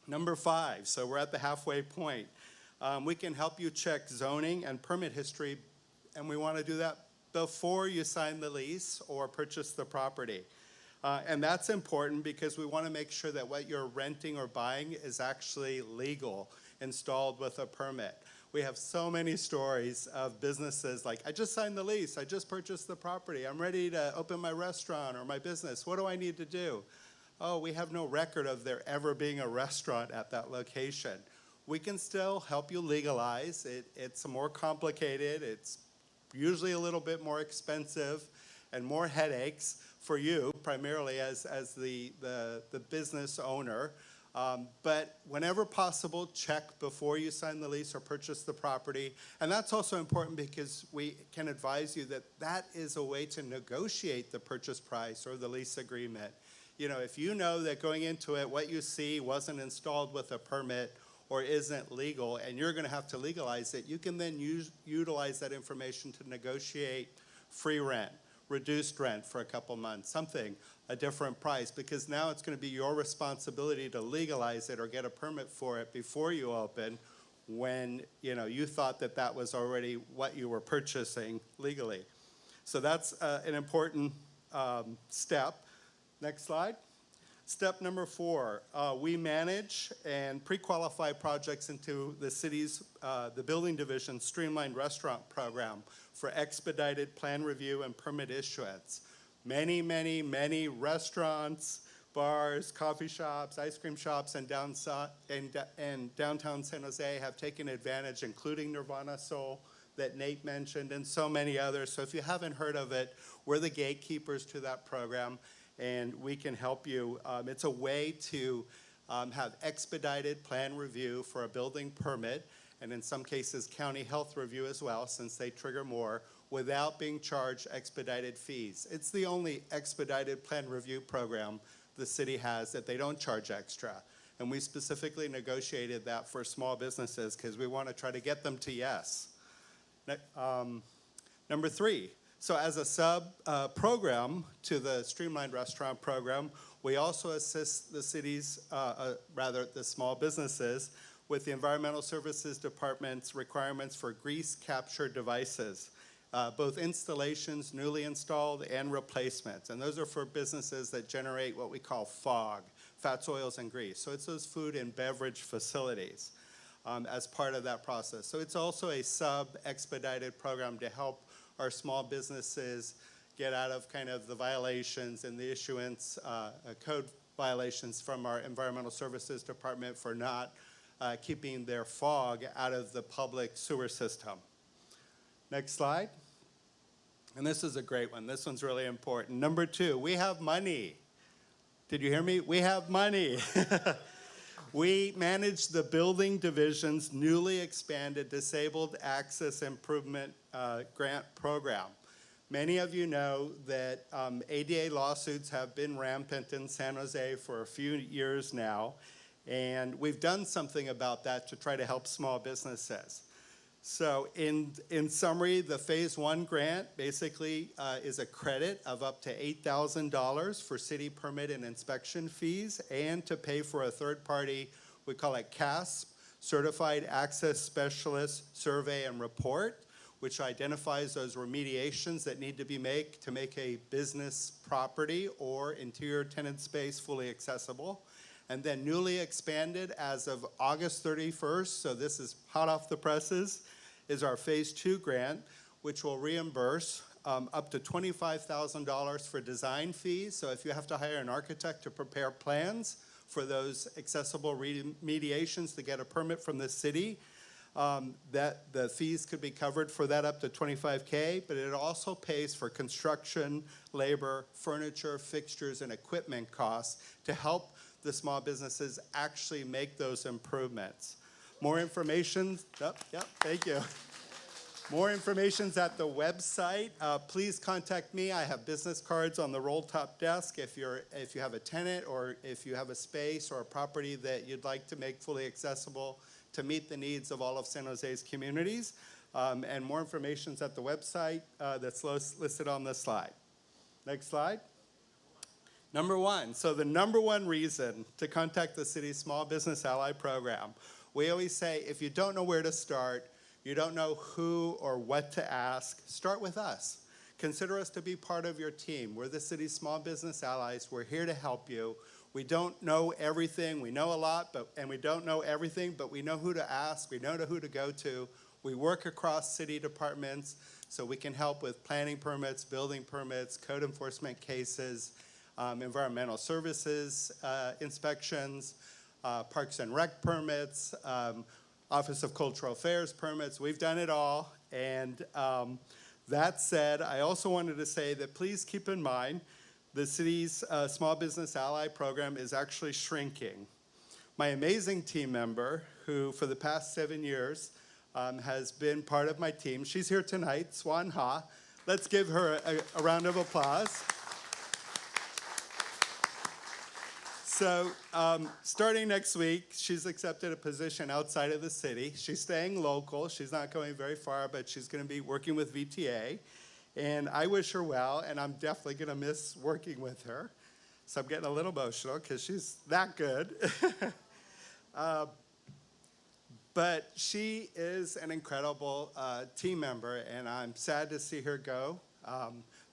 Number 5, so we're at the halfway point. We can help you check zoning and permit history, and we want to do that before you sign the lease or purchase the property. And that's important because we want to make sure that what you're renting or buying is actually legal, installed with a permit. We have so many stories of businesses like, I just signed the lease, I just purchased the property, I'm ready to open my restaurant or my business, what do I need to do? Oh, we have no record of there ever being a restaurant at that location. We can still help you legalize. It's more complicated, it's usually a little bit more expensive and more headaches for you, primarily as the business owner. But whenever possible, check before you sign the lease or purchase the property. And that's also important because we can advise you that that is a way to negotiate the purchase price or the lease agreement. You know, if you know that going into it, what you see wasn't installed with a permit or isn't legal, and you're gonna have to legalize it, you can then utilize that information to negotiate free rent, reduced rent for a couple months, something, a different price, because now it's gonna be your responsibility to legalize it or get a permit for it before you open, when, you know, you thought that that was already what you were purchasing legally. So that's an important step. Next slide. Step number 4, we manage and pre-qualify projects into the city's, the building division's streamlined restaurant program for expedited plan review and permit issuance. Many, many, many restaurants, bars, coffee shops, ice cream shops, and downtown San Jose have taken advantage, including Nirvana Soul that Nate mentioned, and so many others. So if you haven't heard of it, we're the gatekeepers to that program, and we can help you. It's a way to have expedited plan review for a building permit, and in some cases, county health review as well, since they trigger more, without being charged expedited fees. It's the only expedited plan review program the city has that they don't charge extra. And we specifically negotiated that for small businesses because we want to try to get them to yes. Number 3, so as a sub-program to the Streamlined Restaurant Program, we also assist the cities, the small businesses, with the Environmental Services Department's requirements for grease capture devices, both installations, newly installed, and replacements. And those are for businesses that generate what we call FOG, fats, oils, and grease. So it's those food and beverage facilities as part of that process. So it's also a sub-expedited program to help our small businesses get out of kind of the violations and the issuance code violations from our Environmental Services Department for not keeping their fog out of the public sewer system. Next slide. And this is a great one. This one's really important. Number 2, we have money. Did you hear me? We have money. We manage the building division's newly expanded Disabled Access Improvement Grant Program. Many of you know that ADA lawsuits have been rampant in San Jose for a few years now, and we've done something about that to try to help small businesses. So in summary, the Phase 1 grant basically is a credit of up to $8,000 for city permit and inspection fees, and to pay for a third-party, we call it CASP, Certified Access Specialist Survey and Report, which identifies those remediations that need to be made to make a business property or interior tenant space fully accessible. And then newly expanded as of August 31st, so this is hot off the presses, is our Phase 2 grant, which will reimburse up to $25,000 for design fees. So if you have to hire an architect to prepare plans for those accessible remediations to get a permit from the city, that the fees could be covered for that up to $25K, but it also pays for construction, labor, furniture, fixtures, and equipment costs to help the small businesses actually make those improvements. More information, thank you. More information's at the website. Please contact me. I have business cards on the roll top desk if you have a tenant or if you have a space or a property that you'd like to make fully accessible to meet the needs of all of San Jose's communities. And more information's at the website that's listed on this slide. Next slide. Number 1, so the number 1 reason to contact the city's Small Business Ally Program. We always say, if you don't know where to start, you don't know who or what to ask, start with us. Consider us to be part of your team. We're the city's Small Business Allies. We're here to help you. We don't know everything. We know a lot, and we don't know everything, but we know who to ask. We know who to go to. We work across city departments, so we can help with planning permits, building permits, code enforcement cases, environmental services inspections, Parks and Rec permits, Office of Cultural Affairs permits. We've done it all, and That said, I also wanted to say that please keep in mind the city's Small Business Ally program is actually shrinking. My amazing team member, who for the past 7 years has been part of my team, she's here tonight, Swan Ha. Let's give her a round of applause. So starting next week, she's accepted a position outside of the city. She's staying local. She's not going very far, but she's going to be working with VTA. And I wish her well, and I'm definitely going to miss working with her. So I'm getting a little emotional because she's that good. But she is an incredible team member, and I'm sad to see her go.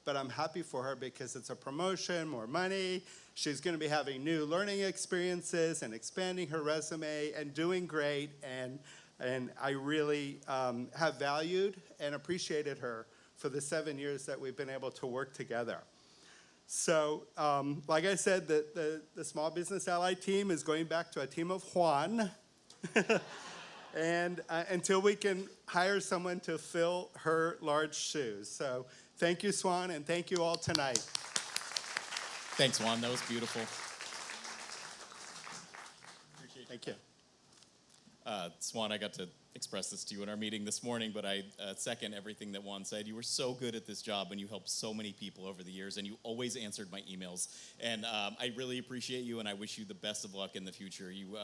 But I'm happy for her because it's a promotion, more money. She's going to be having new learning experiences and expanding her resume and doing great. And I really have valued and appreciated her for the 7 years that we've been able to work together. So, like I said, the Small Business Ally team is going back to a team of Juan. And until we can hire someone to fill her large shoes. So thank you, Swan, and thank you all tonight. Thanks, Juan. That was beautiful. Thank you. Swan, I got to express this to you in our meeting this morning, but I second everything that Juan said. You were so good at this job, and you helped so many people over the years, and you always answered my emails. And I really appreciate you, and I wish you the best of luck in the future. You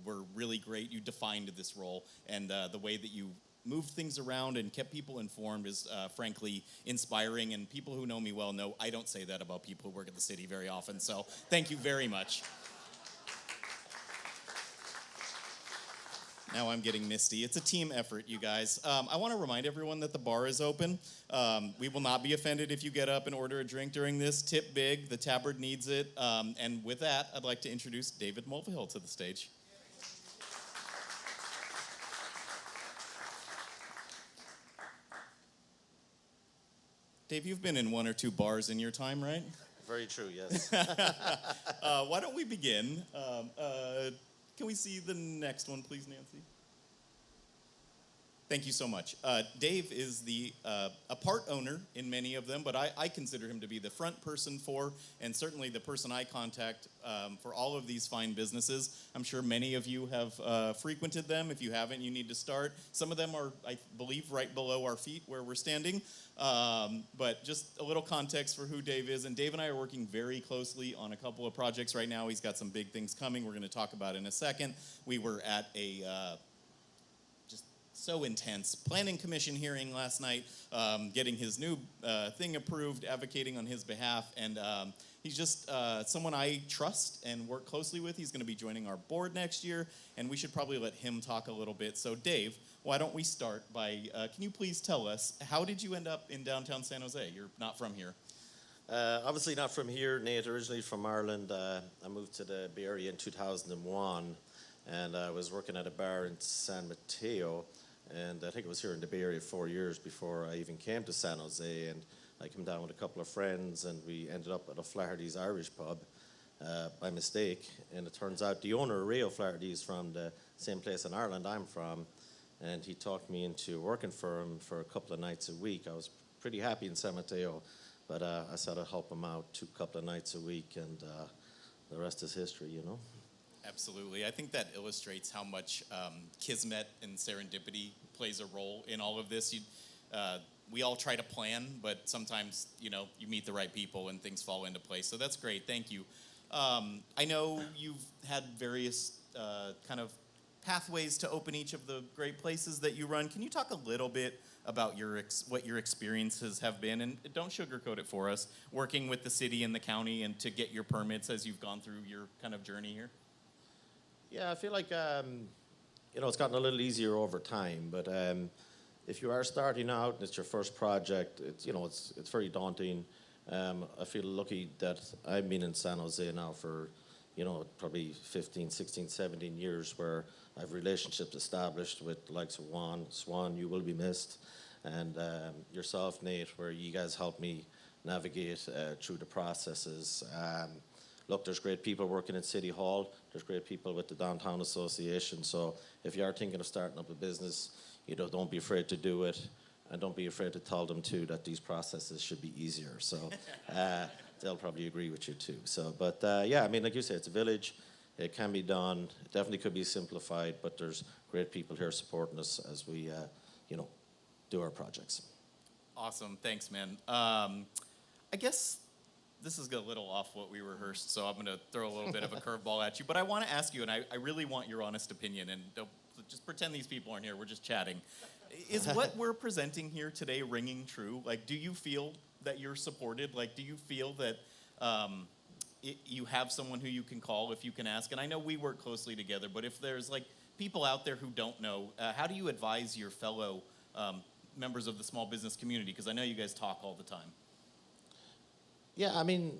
were really great. You defined this role, and the way that you moved things around and kept people informed is frankly inspiring. And people who know me well know I don't say that about people who work at the city very often. So thank you very much. Now I'm getting misty. It's a team effort, you guys. I want to remind everyone that the bar is open. We will not be offended if you get up and order a drink during this. Tip big. The tabard needs it. And with that, I'd like to introduce David Mulvihill to the stage. Dave, you've been in 1 or 2 bars in your time, right? Very true, yes. Why don't we begin? Can we see the next one, please, Nancy? Thank you so much. Dave is a part owner in many of them, but I consider him to be the front person for, and certainly the person I contact for all of these fine businesses. I'm sure many of you have frequented them. If you haven't, you need to start. Some of them are, I believe, right below our feet where we're standing. But just a little context for who Dave is. And Dave and I are working very closely on a couple of projects right now. He's got some big things coming we're going to talk about in a second. We were at a so intense planning commission hearing last night, getting his new thing approved, advocating on his behalf, and he's just someone I trust and work closely with. He's going to be joining our board next year, and we should probably let him talk a little bit. So Dave, why don't we start by, can you please tell us, how did you end up in downtown San Jose? You're not from here. Obviously not from here, Nate, originally from Ireland. I moved to the Bay Area in 2001, and I was working at a bar in San Mateo. And I think I was here in the Bay Area 4 years before I even came to San Jose. And I came down with a couple of friends, and we ended up at a Flaherty's Irish pub by mistake. And it turns out the owner, Ray O'Flaherty, is from the same place in Ireland I'm from. And he talked me into working for him for a couple of nights a week. I was pretty happy in San Mateo, but I said I'd help him out a couple of nights a week, and the rest is history, you know? Absolutely. I think that illustrates how much kismet and serendipity plays a role in all of this. We all try to plan, but sometimes, you meet the right people and things fall into place. So that's great. Thank you. I know you've had various kind of pathways to open each of the great places that you run. Can you talk a little bit about what your experiences have been? And don't sugarcoat it for us, working with the city and the county and to get your permits as you've gone through your kind of journey here. Yeah, I feel like, it's gotten a little easier over time, but if you are starting out and it's your first project, it's very daunting. I feel lucky that I've been in San Jose now for, probably 15, 16, 17 years, where I have relationships established with the likes of Juan. Swan, you will be missed. And yourself, Nate, where you guys helped me navigate through the processes. Look, there's great people working at City Hall. There's great people with the Downtown Association. So if you are thinking of starting up a business, don't be afraid to do it. and don't be afraid to tell them too that these processes should be easier. So they'll probably agree with you too. So, but yeah, I mean, like you said, it's a village. It can be done. It definitely could be simplified, but there's great people here supporting us as we, do our projects. Awesome, thanks, man. I guess this is a little off what we rehearsed, so I'm gonna throw a little bit of a curveball at you, but I wanna ask you, and I really want your honest opinion, and don't just pretend these people aren't here, we're just chatting. Is what we're presenting here today ringing true? Like, do you feel that you're supported? Like, do you feel that you have someone who you can call if you can ask? And I know we work closely together, but if there's like people out there who don't know, how do you advise your fellow members of the small business community? Because I know you guys talk all the time. Yeah, I mean,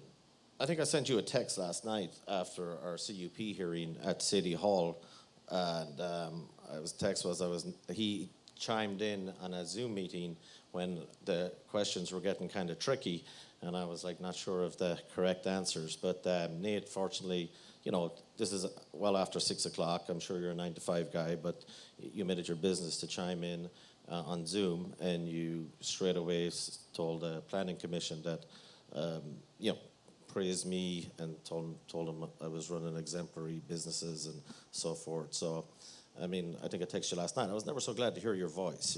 I think I sent you a text last night after our CUP hearing at City Hall, and he chimed in on a Zoom meeting when the questions were getting kind of tricky, and I was like not sure of the correct answers. But Nate, fortunately, this is well after 6 o'clock. I'm sure you're a 9 to 5 guy, but you made it your business to chime in on Zoom, and you straight away told the Planning Commission that, praised me and told them I was running exemplary businesses and so forth. So, I mean, I think I texted you last night. I was never so glad to hear your voice,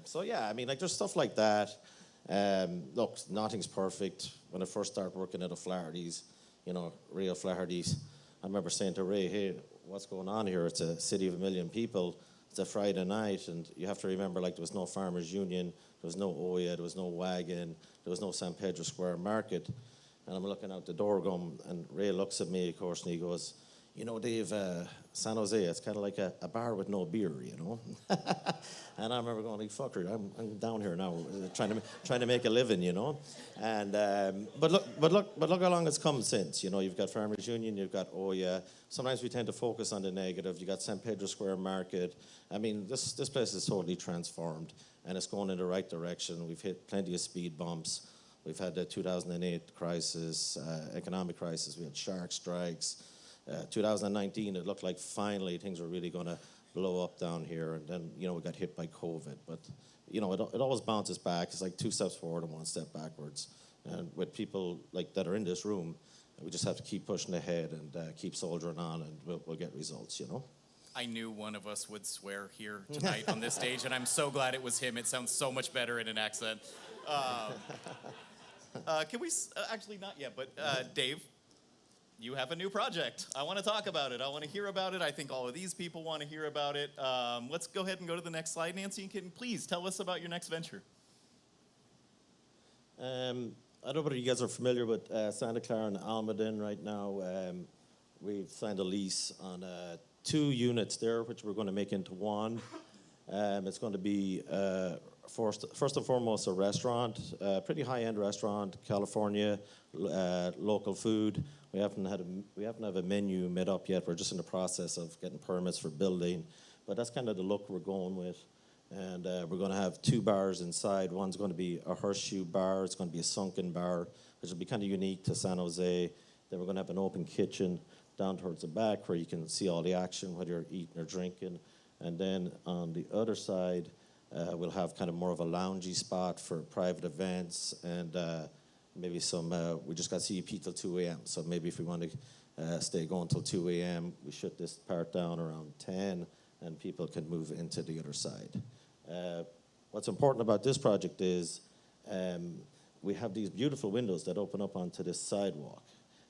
So yeah, I mean, like there's stuff like that. Look, nothing's perfect. When I first started working at O'Flaherty's, Ray O'Flaherty's, I remember saying to Ray, hey, what's going on here? It's a city of 1 million people. It's a Friday night, and you have to remember, like, there was no Farmers Union, there was no OYA, there was no Wagon, there was no San Pedro Square Market. And I'm looking out the door going, and Ray looks at me, of course, and he goes, Dave, San Jose, it's kind of like a bar with no beer, And I remember going, like, fucker, I'm down here now, trying to make a living, And but look how long it's come since. You've got Farmers Union, you've got Oya. Sometimes we tend to focus on the negative. You got San Pedro Square Market. I mean, this place is totally transformed, and it's going in the right direction. We've hit plenty of speed bumps. We've had the 2008 crisis, economic crisis. We had shark strikes. 2019, it looked like finally things were really going to blow up down here, and then we got hit by COVID. But it always bounces back. It's like 2 steps forward and 1 step backwards. And with people like that are in this room, we just have to keep pushing ahead and keep soldiering on, and we'll get results. I knew one of us would swear here tonight on this stage, and I'm so glad it was him. It sounds so much better in an accent. Can we actually not yet? But Dave. You have a new project. I want to talk about it. I want to hear about it. I think all of these people want to hear about it. Let's go ahead and go to the next slide. Nancy, can you please tell us about your next venture? I don't know whether you guys are familiar with Santa Clara and Almaden right now. We've signed a lease on 2 units there, which we're going to make into one. It's going to be, first and foremost, a restaurant, pretty high-end restaurant, California, local food. We haven't have a menu made up yet. We're just in the process of getting permits for building, but that's kind of the look we're going with. And we're going to have 2 bars inside. One's going to be a horseshoe bar. It's going to be a sunken bar, which will be kind of unique to San Jose. Then we're going to have an open kitchen down towards the back where you can see all the action, whether you're eating or drinking. And then on the other side, we'll have kind of more of a loungy spot for private events and maybe some, we just got CEP till 2 a.m. So maybe if we want to stay going till 2 a.m., we shut this part down around 10 and people can move into the other side. What's important about this project is we have these beautiful windows that open up onto this sidewalk.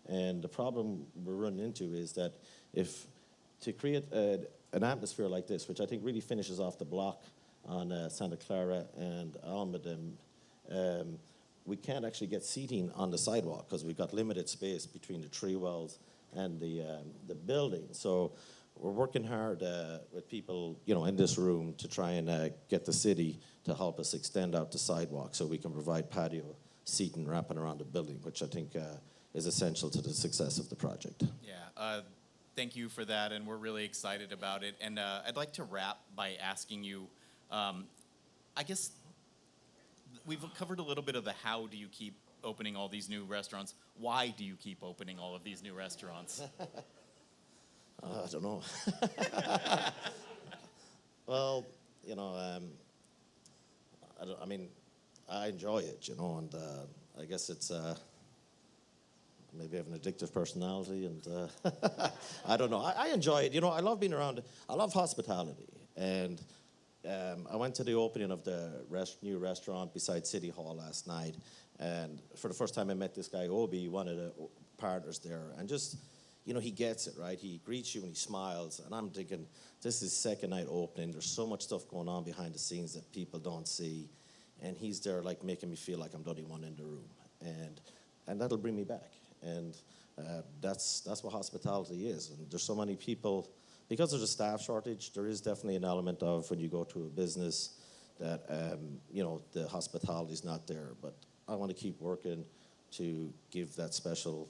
And the problem we're running into is that to create an atmosphere like this, which I think really finishes off the block on Santa Clara and Almaden, we can't actually get seating on the sidewalk because we've got limited space between the tree wells and the building. So we're working hard with people, in this room to try and get the city to help us extend out the sidewalk so we can provide patio seating wrapping around the building, which I think is essential to the success of the project. Yeah, thank you for that, and we're really excited about it. And I'd like to wrap by asking you, I guess we've covered a little bit of the how do you keep opening all these new restaurants. Why do you keep opening all of these new restaurants? I don't know. Well, I mean, I enjoy it, you know, and I guess it's maybe I have an addictive personality, and I don't know. I enjoy it. You know, I love being around. I love hospitality, and I went to the opening of the new restaurant beside City Hall last night, and for the first time I met this guy, Obi, one of the partners there, and just, you know, he gets it, right? He greets you and he smiles, and I'm thinking, this is second night opening. There's so much stuff going on behind the scenes that people don't see, and he's there, like, making me feel like I'm the only one in the room, and that'll bring me back. And that's what hospitality is. And there's so many people, because there's a staff shortage, there is definitely an element of when you go to a business that, you know, the hospitality is not there. But I want to keep working to give that special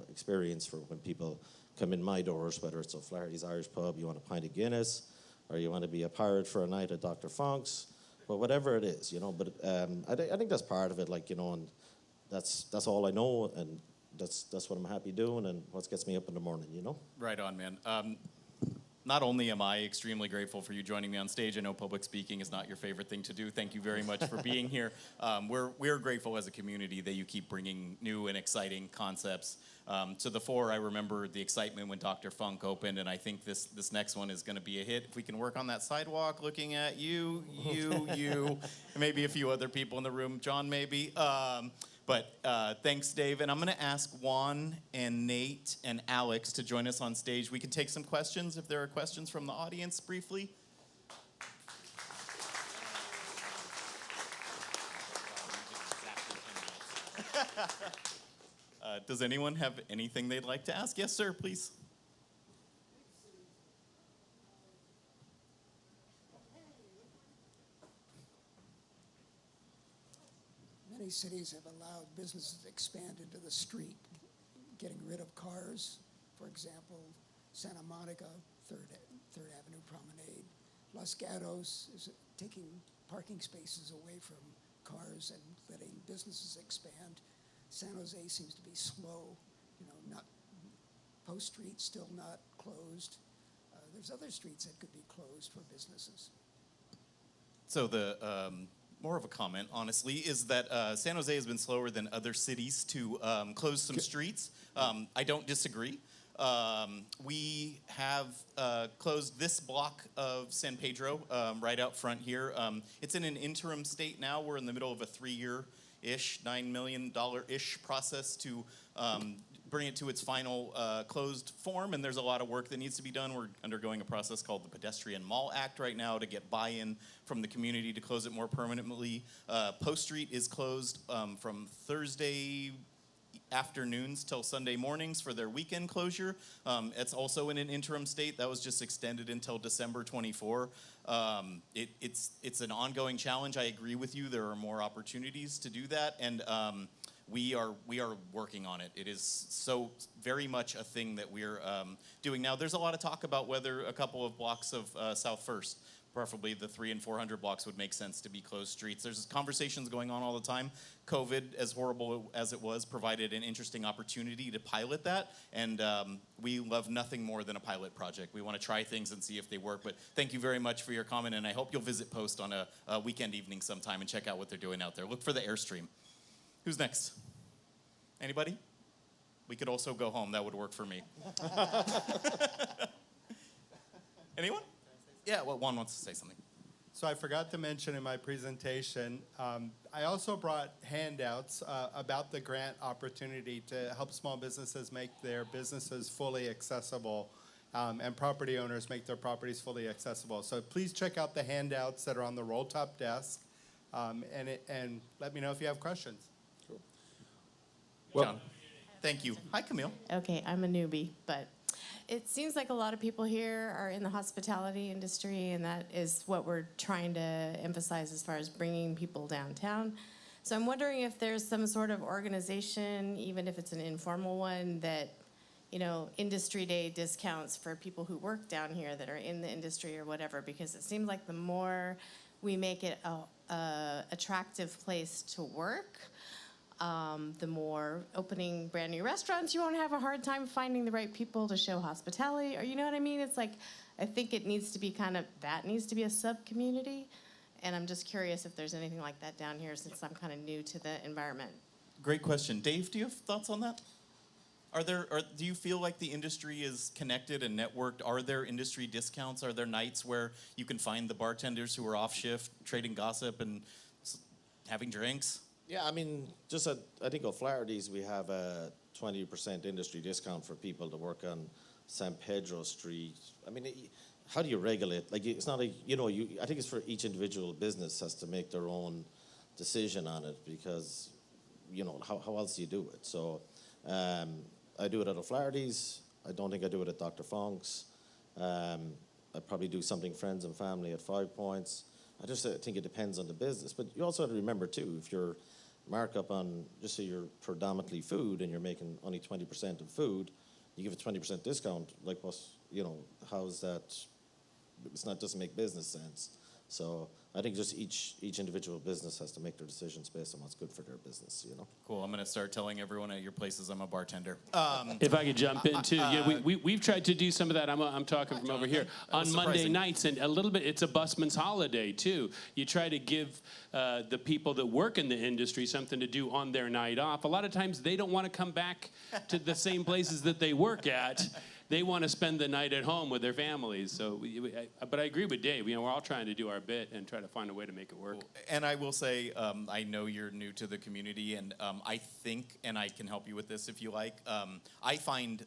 experience for when people come in my doors, whether it's O'Flaherty's Irish Pub, you want a pint of Guinness, or you want to be a pirate for a night at Dr. Funk's, but whatever it is, you know. But I think that's part of it, like, you know, and that's all I know, and that's what I'm happy doing, and what gets me up in the morning, you know? Right on, man. Not only am I extremely grateful for you joining me on stage, I know public speaking is not your favorite thing to do. Thank you very much for being here. We're grateful as a community that you keep bringing new and exciting concepts to the fore. I remember the excitement when Dr. Funk opened, and I think this next one is going to be a hit. If we can work on that sidewalk, looking at you, and maybe a few other people in the room, John maybe. But thanks, Dave. And I'm going to ask Juan and Nate and Alex to join us on stage. We can take some questions if there are questions from the audience briefly. Does anyone have anything they'd like to ask? Yes, sir, please. Many cities have allowed businesses to expand into the street, getting rid of cars. For example, Santa Monica, Third Avenue Promenade. Los Gatos is taking parking spaces away from cars and letting businesses expand. San Jose seems to be slow, you know, not Post Street still not closed. There's other streets that could be closed for businesses. So the more of a comment, honestly, is that San Jose has been slower than other cities to close some streets. I don't disagree. We have closed this block of San Pedro right out front here. It's in an interim state now. We're in the middle of a 3-year-ish, $9 million-ish process to bring it to its final closed form, and there's a lot of work that needs to be done. We're undergoing a process called the Pedestrian Mall Act right now to get buy-in from the community to close it more permanently. Post Street is closed from Thursday afternoons till Sunday mornings for their weekend closure. It's also in an interim state. That was just extended until December 24. It's an ongoing challenge. I agree with you. There are more opportunities to do that, and we are working on it. It is so very much a thing that we're doing now. There's a lot of talk about whether a couple of blocks of South First, preferably the 300 and 400 blocks, would make sense to be closed streets. There's conversations going on all the time. COVID, as horrible as it was, provided an interesting opportunity to pilot that, and we love nothing more than a pilot project. We want to try things and see if they work, but thank you very much for your comment, and I hope you'll visit Post on a weekend evening sometime and check out what they're doing out there. Look for the Airstream. Who's next? Anybody? We could also go home. That would work for me. Anyone? Yeah, well, Juan wants to say something. So I forgot to mention in my presentation, I also brought handouts about the grant opportunity to help small businesses make their businesses fully accessible and property owners make their properties fully accessible. So please check out the handouts that are on the roll top desk and let me know if you have questions. Well, John. Thank you. Hi, Camille. Okay, I'm a newbie, but it seems like a lot of people here are in the hospitality industry, and that is what we're trying to emphasize as far as bringing people downtown. So I'm wondering if there's some sort of organization, even if it's an informal one, that, you know, industry day discounts for people who work down here that are in the industry or whatever, because it seems like the more we make it a attractive place to work, the more opening brand new restaurants, you won't have a hard time finding the right people to show hospitality, or you know what I mean? It's like, I think it needs to be that needs to be a sub-community. And I'm just curious if there's anything like that down here since I'm kind of new to the environment. Great question. Dave, do you have thoughts on that? Do you feel like the industry is connected and networked? Are there industry discounts? Are there nights where you can find the bartenders who are off shift, trading gossip and having drinks? Yeah, I mean, I think at Flaherty's we have a 20% industry discount for people to work on San Pedro Street. I mean, how do you regulate? Like, it's not I think it's for each individual business has to make their own decision on it because, how else do you do it? So, I do it at O'Flaherty's. I don't think I do it at Dr. Fonk's. I probably do something friends and family at 5 Points. I think it depends on the business. But you also have to remember, too, if your markup on, just say you're predominantly food and you're making only 20% of food, you give a 20% discount, like how's that? Doesn't make business sense. So I think just each individual business has to make their decisions based on what's good for their business, Cool. I'm going to start telling everyone at your places I'm a bartender. If I could jump in too, we've tried to do some of that. I'm talking from over here on Monday nights, and a little bit. It's a busman's holiday too. You try to give the people that work in the industry something to do on their night off. A lot of times they don't want to come back to the same places that they work at. They want to spend the night at home with their families. So, but I agree with Dave. We're all trying to do our bit and try to find a way to make it work. And I will say, I know you're new to the community, and I think, and I can help you with this if you like. I find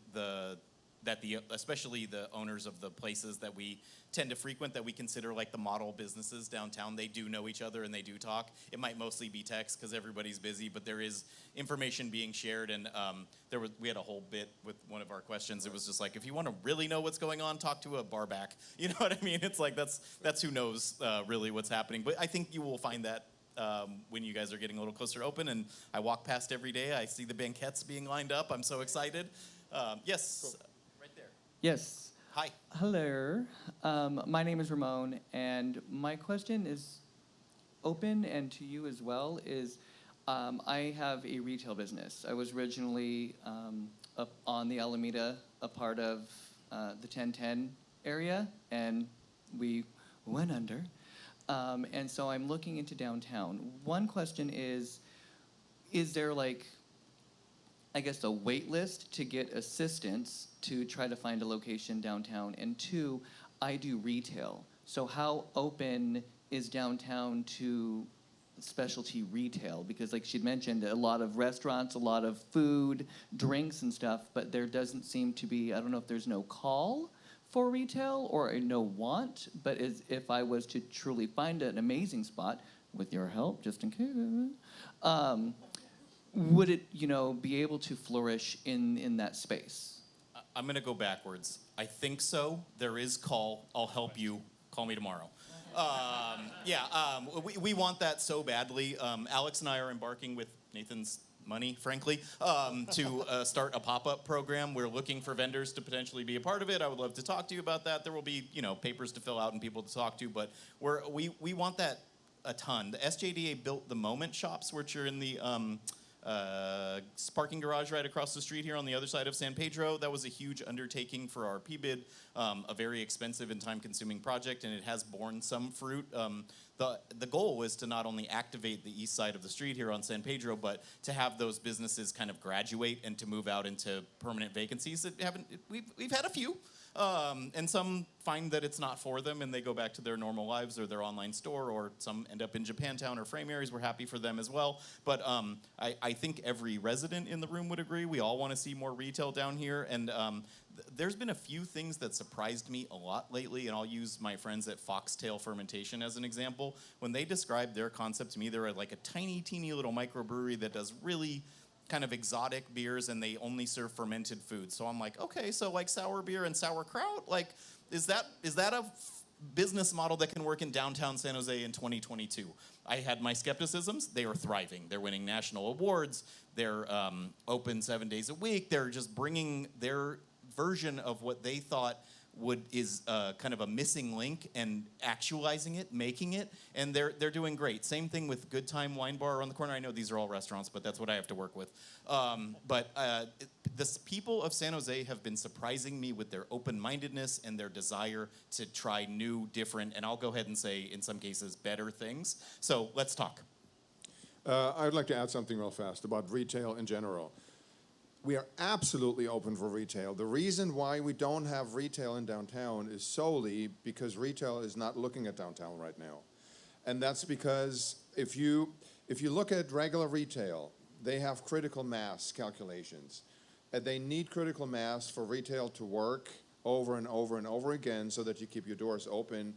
especially the owners of the places that we tend to frequent, that we consider like the model businesses downtown, they do know each other and they do talk. It might mostly be text because everybody's busy, but there is information being shared. And we had a whole bit with one of our questions. It was just like, if you want to really know what's going on, talk to a bar back. You know what I mean? It's like that's who knows really what's happening. But I think you will find that when you guys are getting a little closer to open. And I walk past every day. I see the banquettes being lined up. I'm so excited. Yes, right there. Yes. Hi. Hello. My name is Ramon, and my question is open and to you as well. I have a retail business. I was originally up on the Alameda, a part of the 1010 area, and we went under. And so I'm looking into downtown. One question is there I guess a wait list to get assistance to try to find a location downtown? And two, I do retail. So how open is downtown to specialty retail? Because like she'd mentioned, a lot of restaurants, a lot of food, drinks and stuff, but there doesn't seem to be, I don't know if there's no call for retail or no want, but if I was to truly find an amazing spot, with your help, just in case, would it, be able to flourish in that space? I'm going to go backwards. I think so. There is call. I'll help you. Call me tomorrow. We want that so badly. Alex and I are embarking with Nathan's money, frankly, to start a pop-up program. We're looking for vendors to potentially be a part of it. I would love to talk to you about that. There will be, papers to fill out and people to talk to, but we want that a ton. The SJDA built the Moment shops, which are in the parking garage right across the street here on the other side of San Pedro. That was a huge undertaking for our PBID, a very expensive and time-consuming project, and it has borne some fruit. The goal was to not only activate the east side of the street here on San Pedro, but to have those businesses kind of graduate and to move out into permanent vacancies. We've had a few. And some find that it's not for them and they go back to their normal lives or their online store, or some end up in Japantown or Frame areas. We're happy for them as well. But I think every resident in the room would agree. We all want to see more retail down here. And there's been a few things that surprised me a lot lately, and I'll use my friends at Foxtail Fermentation as an example. When they described their concept to me, they're like a tiny, teeny little microbrewery that does really kind of exotic beers, and they only serve fermented foods. So I'm like, okay, so like sour beer and sauerkraut, like is that a business model that can work in downtown San Jose in 2022? I had my skepticisms. They are thriving. They're winning national awards. They're open 7 days a week. They're just bringing their version of what they thought is kind of a missing link and actualizing it, making it, and they're doing great. Same thing with Good Time Wine Bar around the corner. I know these are all restaurants, but that's what I have to work with. But people of San Jose have been surprising me with their open-mindedness and their desire to try new, different, and I'll go ahead and say, in some cases, better things. So let's talk. I would like to add something real fast about retail in general. We are absolutely open for retail. The reason why we don't have retail in downtown is solely because retail is not looking at downtown right now. And that's because if you look at regular retail, they have critical mass calculations. And they need critical mass for retail to work over and over and over again so that you keep your doors open.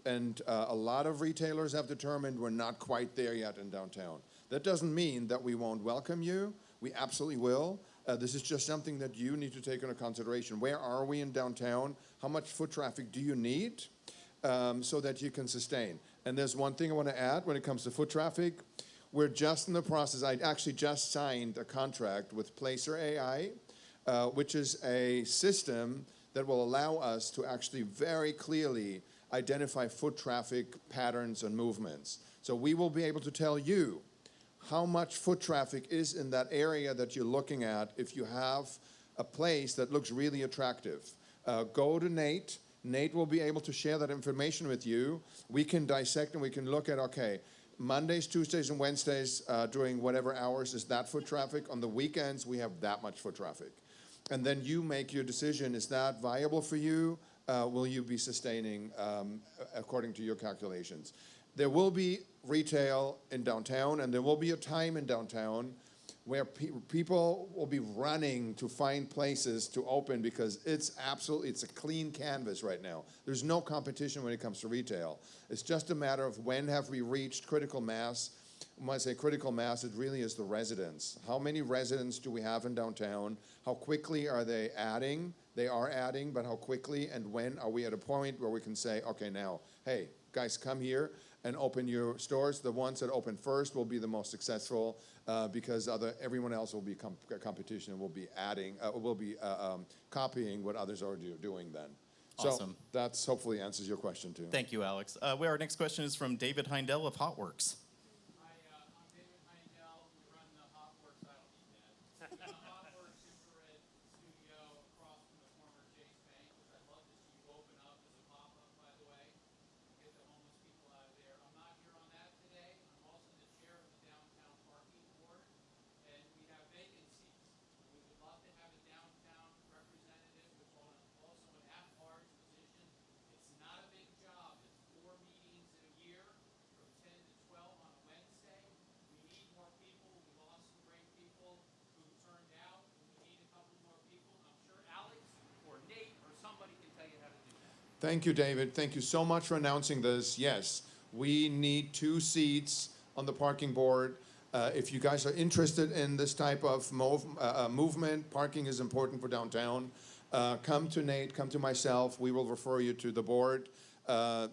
And a lot of retailers have determined we're not quite there yet in downtown. That doesn't mean that we won't welcome you. We absolutely will. This is just something that you need to take into consideration. Where are we in downtown? How much foot traffic do you need so that you can sustain? And there's one thing I want to add when it comes to foot traffic. We're just in the process. I actually just signed a contract with Placer AI, which is a system that will allow us to actually very clearly identify foot traffic patterns and movements. So we will be able to tell you how much foot traffic is in that area that you're looking at if you have a place that looks really attractive. Go to Nate. Nate will be able to share that information with you. We can dissect and we can look at, okay, Mondays, Tuesdays, and Wednesdays during whatever hours is that foot traffic. On the weekends, we have that much foot traffic. And then you make your decision, is that viable for you? Will you be sustaining according to your calculations? There will be retail in downtown, and there will be a time in downtown where people will be running to find places to open because it's a clean canvas right now. There's no competition when it comes to retail. It's just a matter of when have we reached critical mass. When I say critical mass, it really is the residents. How many residents do we have in downtown? How quickly are they adding? They are adding, but how quickly and when are we at a point where we can say, okay, now, hey, guys, come here and open your stores. The ones that open first will be the most successful because everyone else will be competition and will be copying what others are doing then. Awesome. So that's hopefully answers your question too. Thank you, Alex. Our next question is from David Heindel of Hotworks. I'm David Heindel. We run the Hotworks. I don't need that. Hotworks infrared studio across from the former Chase Bank, which I'd love to see you open up as a pop-up, by the way. Get the homeless people out of there. I'm not here on that today. I'm also the chair of the Downtown Parking Board, and we have vacancies. We would love to have a downtown representative, which is also an at-large position. It's not a big job. It's 4 meetings in a year from 10 to 12 on a Wednesday. We need more people. We lost some great people who turned out. We need a couple more people. I'm sure Alex or Nate or somebody can tell you how to do that. Thank you, David. Thank you so much for announcing this. Yes, we need 2 seats on the parking board. If you guys are interested in this type of movement, parking is important for downtown. Come to Nate, come to myself. We will refer you to the board.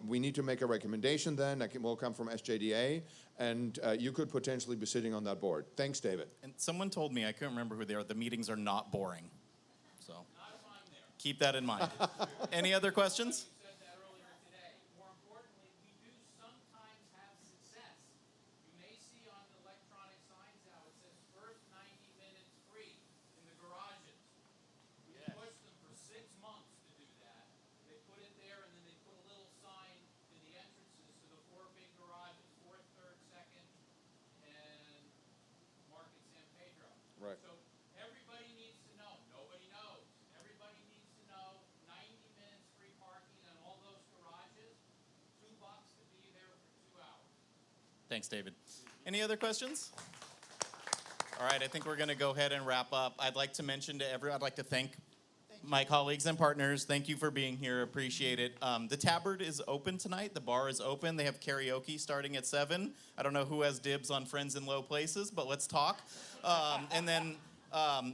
We need to make a recommendation then. That will come from SJDA, and you could potentially be sitting on that board. Thanks, David. And someone told me, I couldn't remember who they are, the meetings are not boring. So keep that in mind. Any other questions? You said that earlier today. More importantly, we do sometimes have success. You may see on the electronic signs now, it says first 90 minutes free in the garages. We pushed them for 6 months to do that. They put it there, and then they put a little sign in the entrances to the 4 big garages, 4th, 3rd, 2nd, and Market San Pedro. Right. So everybody needs to know. Nobody knows. Everybody needs to know 90 minutes free parking on all those garages, $2 to be there for 2 hours. Thanks, David. Any other questions? All right, I think we're going to go ahead and wrap up. I'd like to mention to everyone, I'd like to thank my colleagues and partners. Thank you for being here. Appreciate it. The Tabard is open tonight. The bar is open. They have karaoke starting at 7. I don't know who has dibs on Friends in Low Places, but let's talk. And then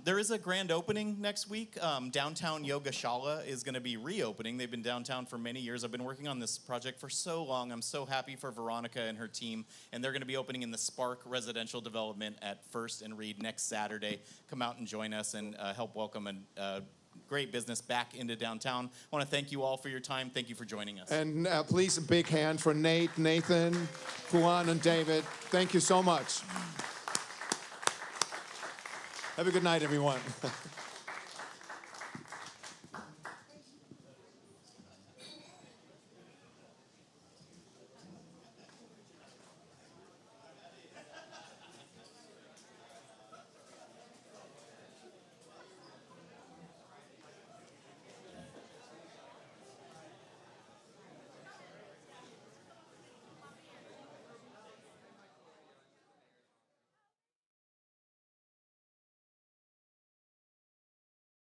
there is a grand opening next week. Downtown Yogashala is going to be reopening. They've been downtown for many years. I've been working on this project for so long. I'm so happy for Veronica and her team. And they're going to be opening in the Spark Residential Development at First and Reed next Saturday. Come out and join us and help welcome a great business back into downtown. I want to thank you all for your time. Thank you for joining us. And please, a big hand for Nate, Nathan, Juan, and David. Thank you so much. Have a good night, everyone.